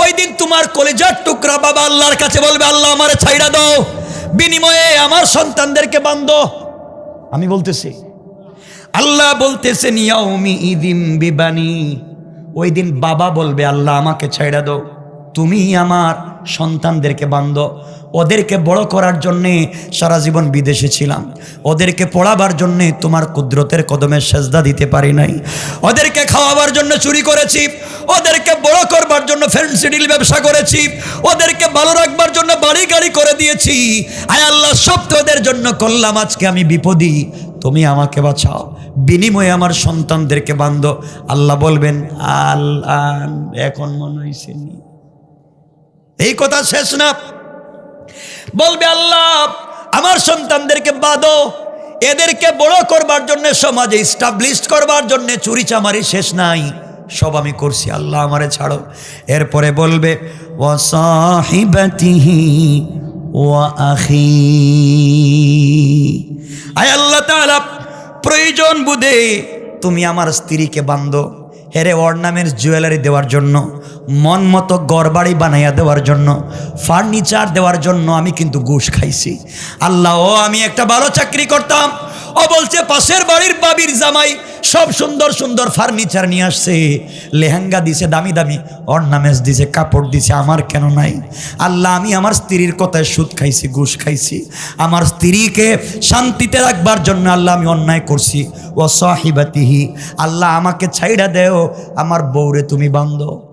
ওই দিন তোমার কলিজার টুকরা বাবা আল্লাহর কাছে বলবে আল্লাহ আমারে ছাইড়া দাও, বিনিময়ে আমার সন্তানদেরকে বান্ধ। আমি বলতেছি আল্লাহ বলতেছেন ইয়াউমি ইদিম বিবানি, ওই দিন বাবা বলবে আল্লাহ আমাকে ছাইড়া দাও, তুমি আমার সন্তানদেরকে বান্ধো। ওদেরকে বড় করার জন্যে সারা জীবন বিদেশে ছিলাম, ওদেরকে পড়াবার জন্যে তোমার কুদরতের কদমে সেজদা দিতে পারি নাই, ওদেরকে খাওয়াবার জন্য চুরি করেছি, ওদেরকে বড় করবার জন্য ফেন্সিডিল ব্যবসা করেছি, ওদেরকে ভালো রাখবার জন্য বাড়ি গাড়ি করে দিয়েছি। আয় আল্লাহ, সব তো ওদের জন্য করলাম, আজকে আমি বিপদী, তুমি আমাকে বাঁচাও, বিনিময়ে আমার সন্তানদেরকে বান্ধো। আল্লাহ বলবেন আল্লাহ এখন মনে হয়েছে নি। এই কথা শেষ না, বলবে আল্লাহ আমার সন্তানদেরকে বাঁধো, এদেরকে বড় করবার জন্য, সমাজে ইস্টাবলিশ করবার জন্য চুরি চামারি শেষ নাই, সব আমি করছি, আল্লাহ আমারে ছাড়ো। এরপরে বলবে ওয়া সাহিবাতিহি ওয়া আখি, আয় আল্লাহ তাআলা প্রয়োজন বুঝে তুমি আমার স্ত্রীকে বান্ধো, হেরে অর্নামেন্টস জুয়েলারি দেওয়ার জন্য, মন মতো ঘরবাড়ি বানাইয়া দেওয়ার জন্য, ফার্নিচার দেওয়ার জন্য আমি কিন্তু ঘুষ খাইছি। আল্লাহ, ও আমি একটা ভালো চাকরি করতাম, ও বলছে পাশের বাড়ির বাবির জামাই সব সুন্দর সুন্দর ফার্নিচার নিয়ে আসছে, লেহেঙ্গা দিছে, দামি দামি অর্নামেন্টস দিছে, কাপড় দিছে, আমার কেন নাই? আল্লাহ, আমি আমার স্ত্রীর কথায় সুদ খাইছি, ঘুষ খাইছি, আমার স্ত্রীকে শান্তিতে রাখবার জন্য আল্লাহ আমি অন্যায় করছি। ও সাহিবাতিহি, আল্লাহ আমাকে ছাইড়া দেও, আমার বউরে তুমি বান্ধো।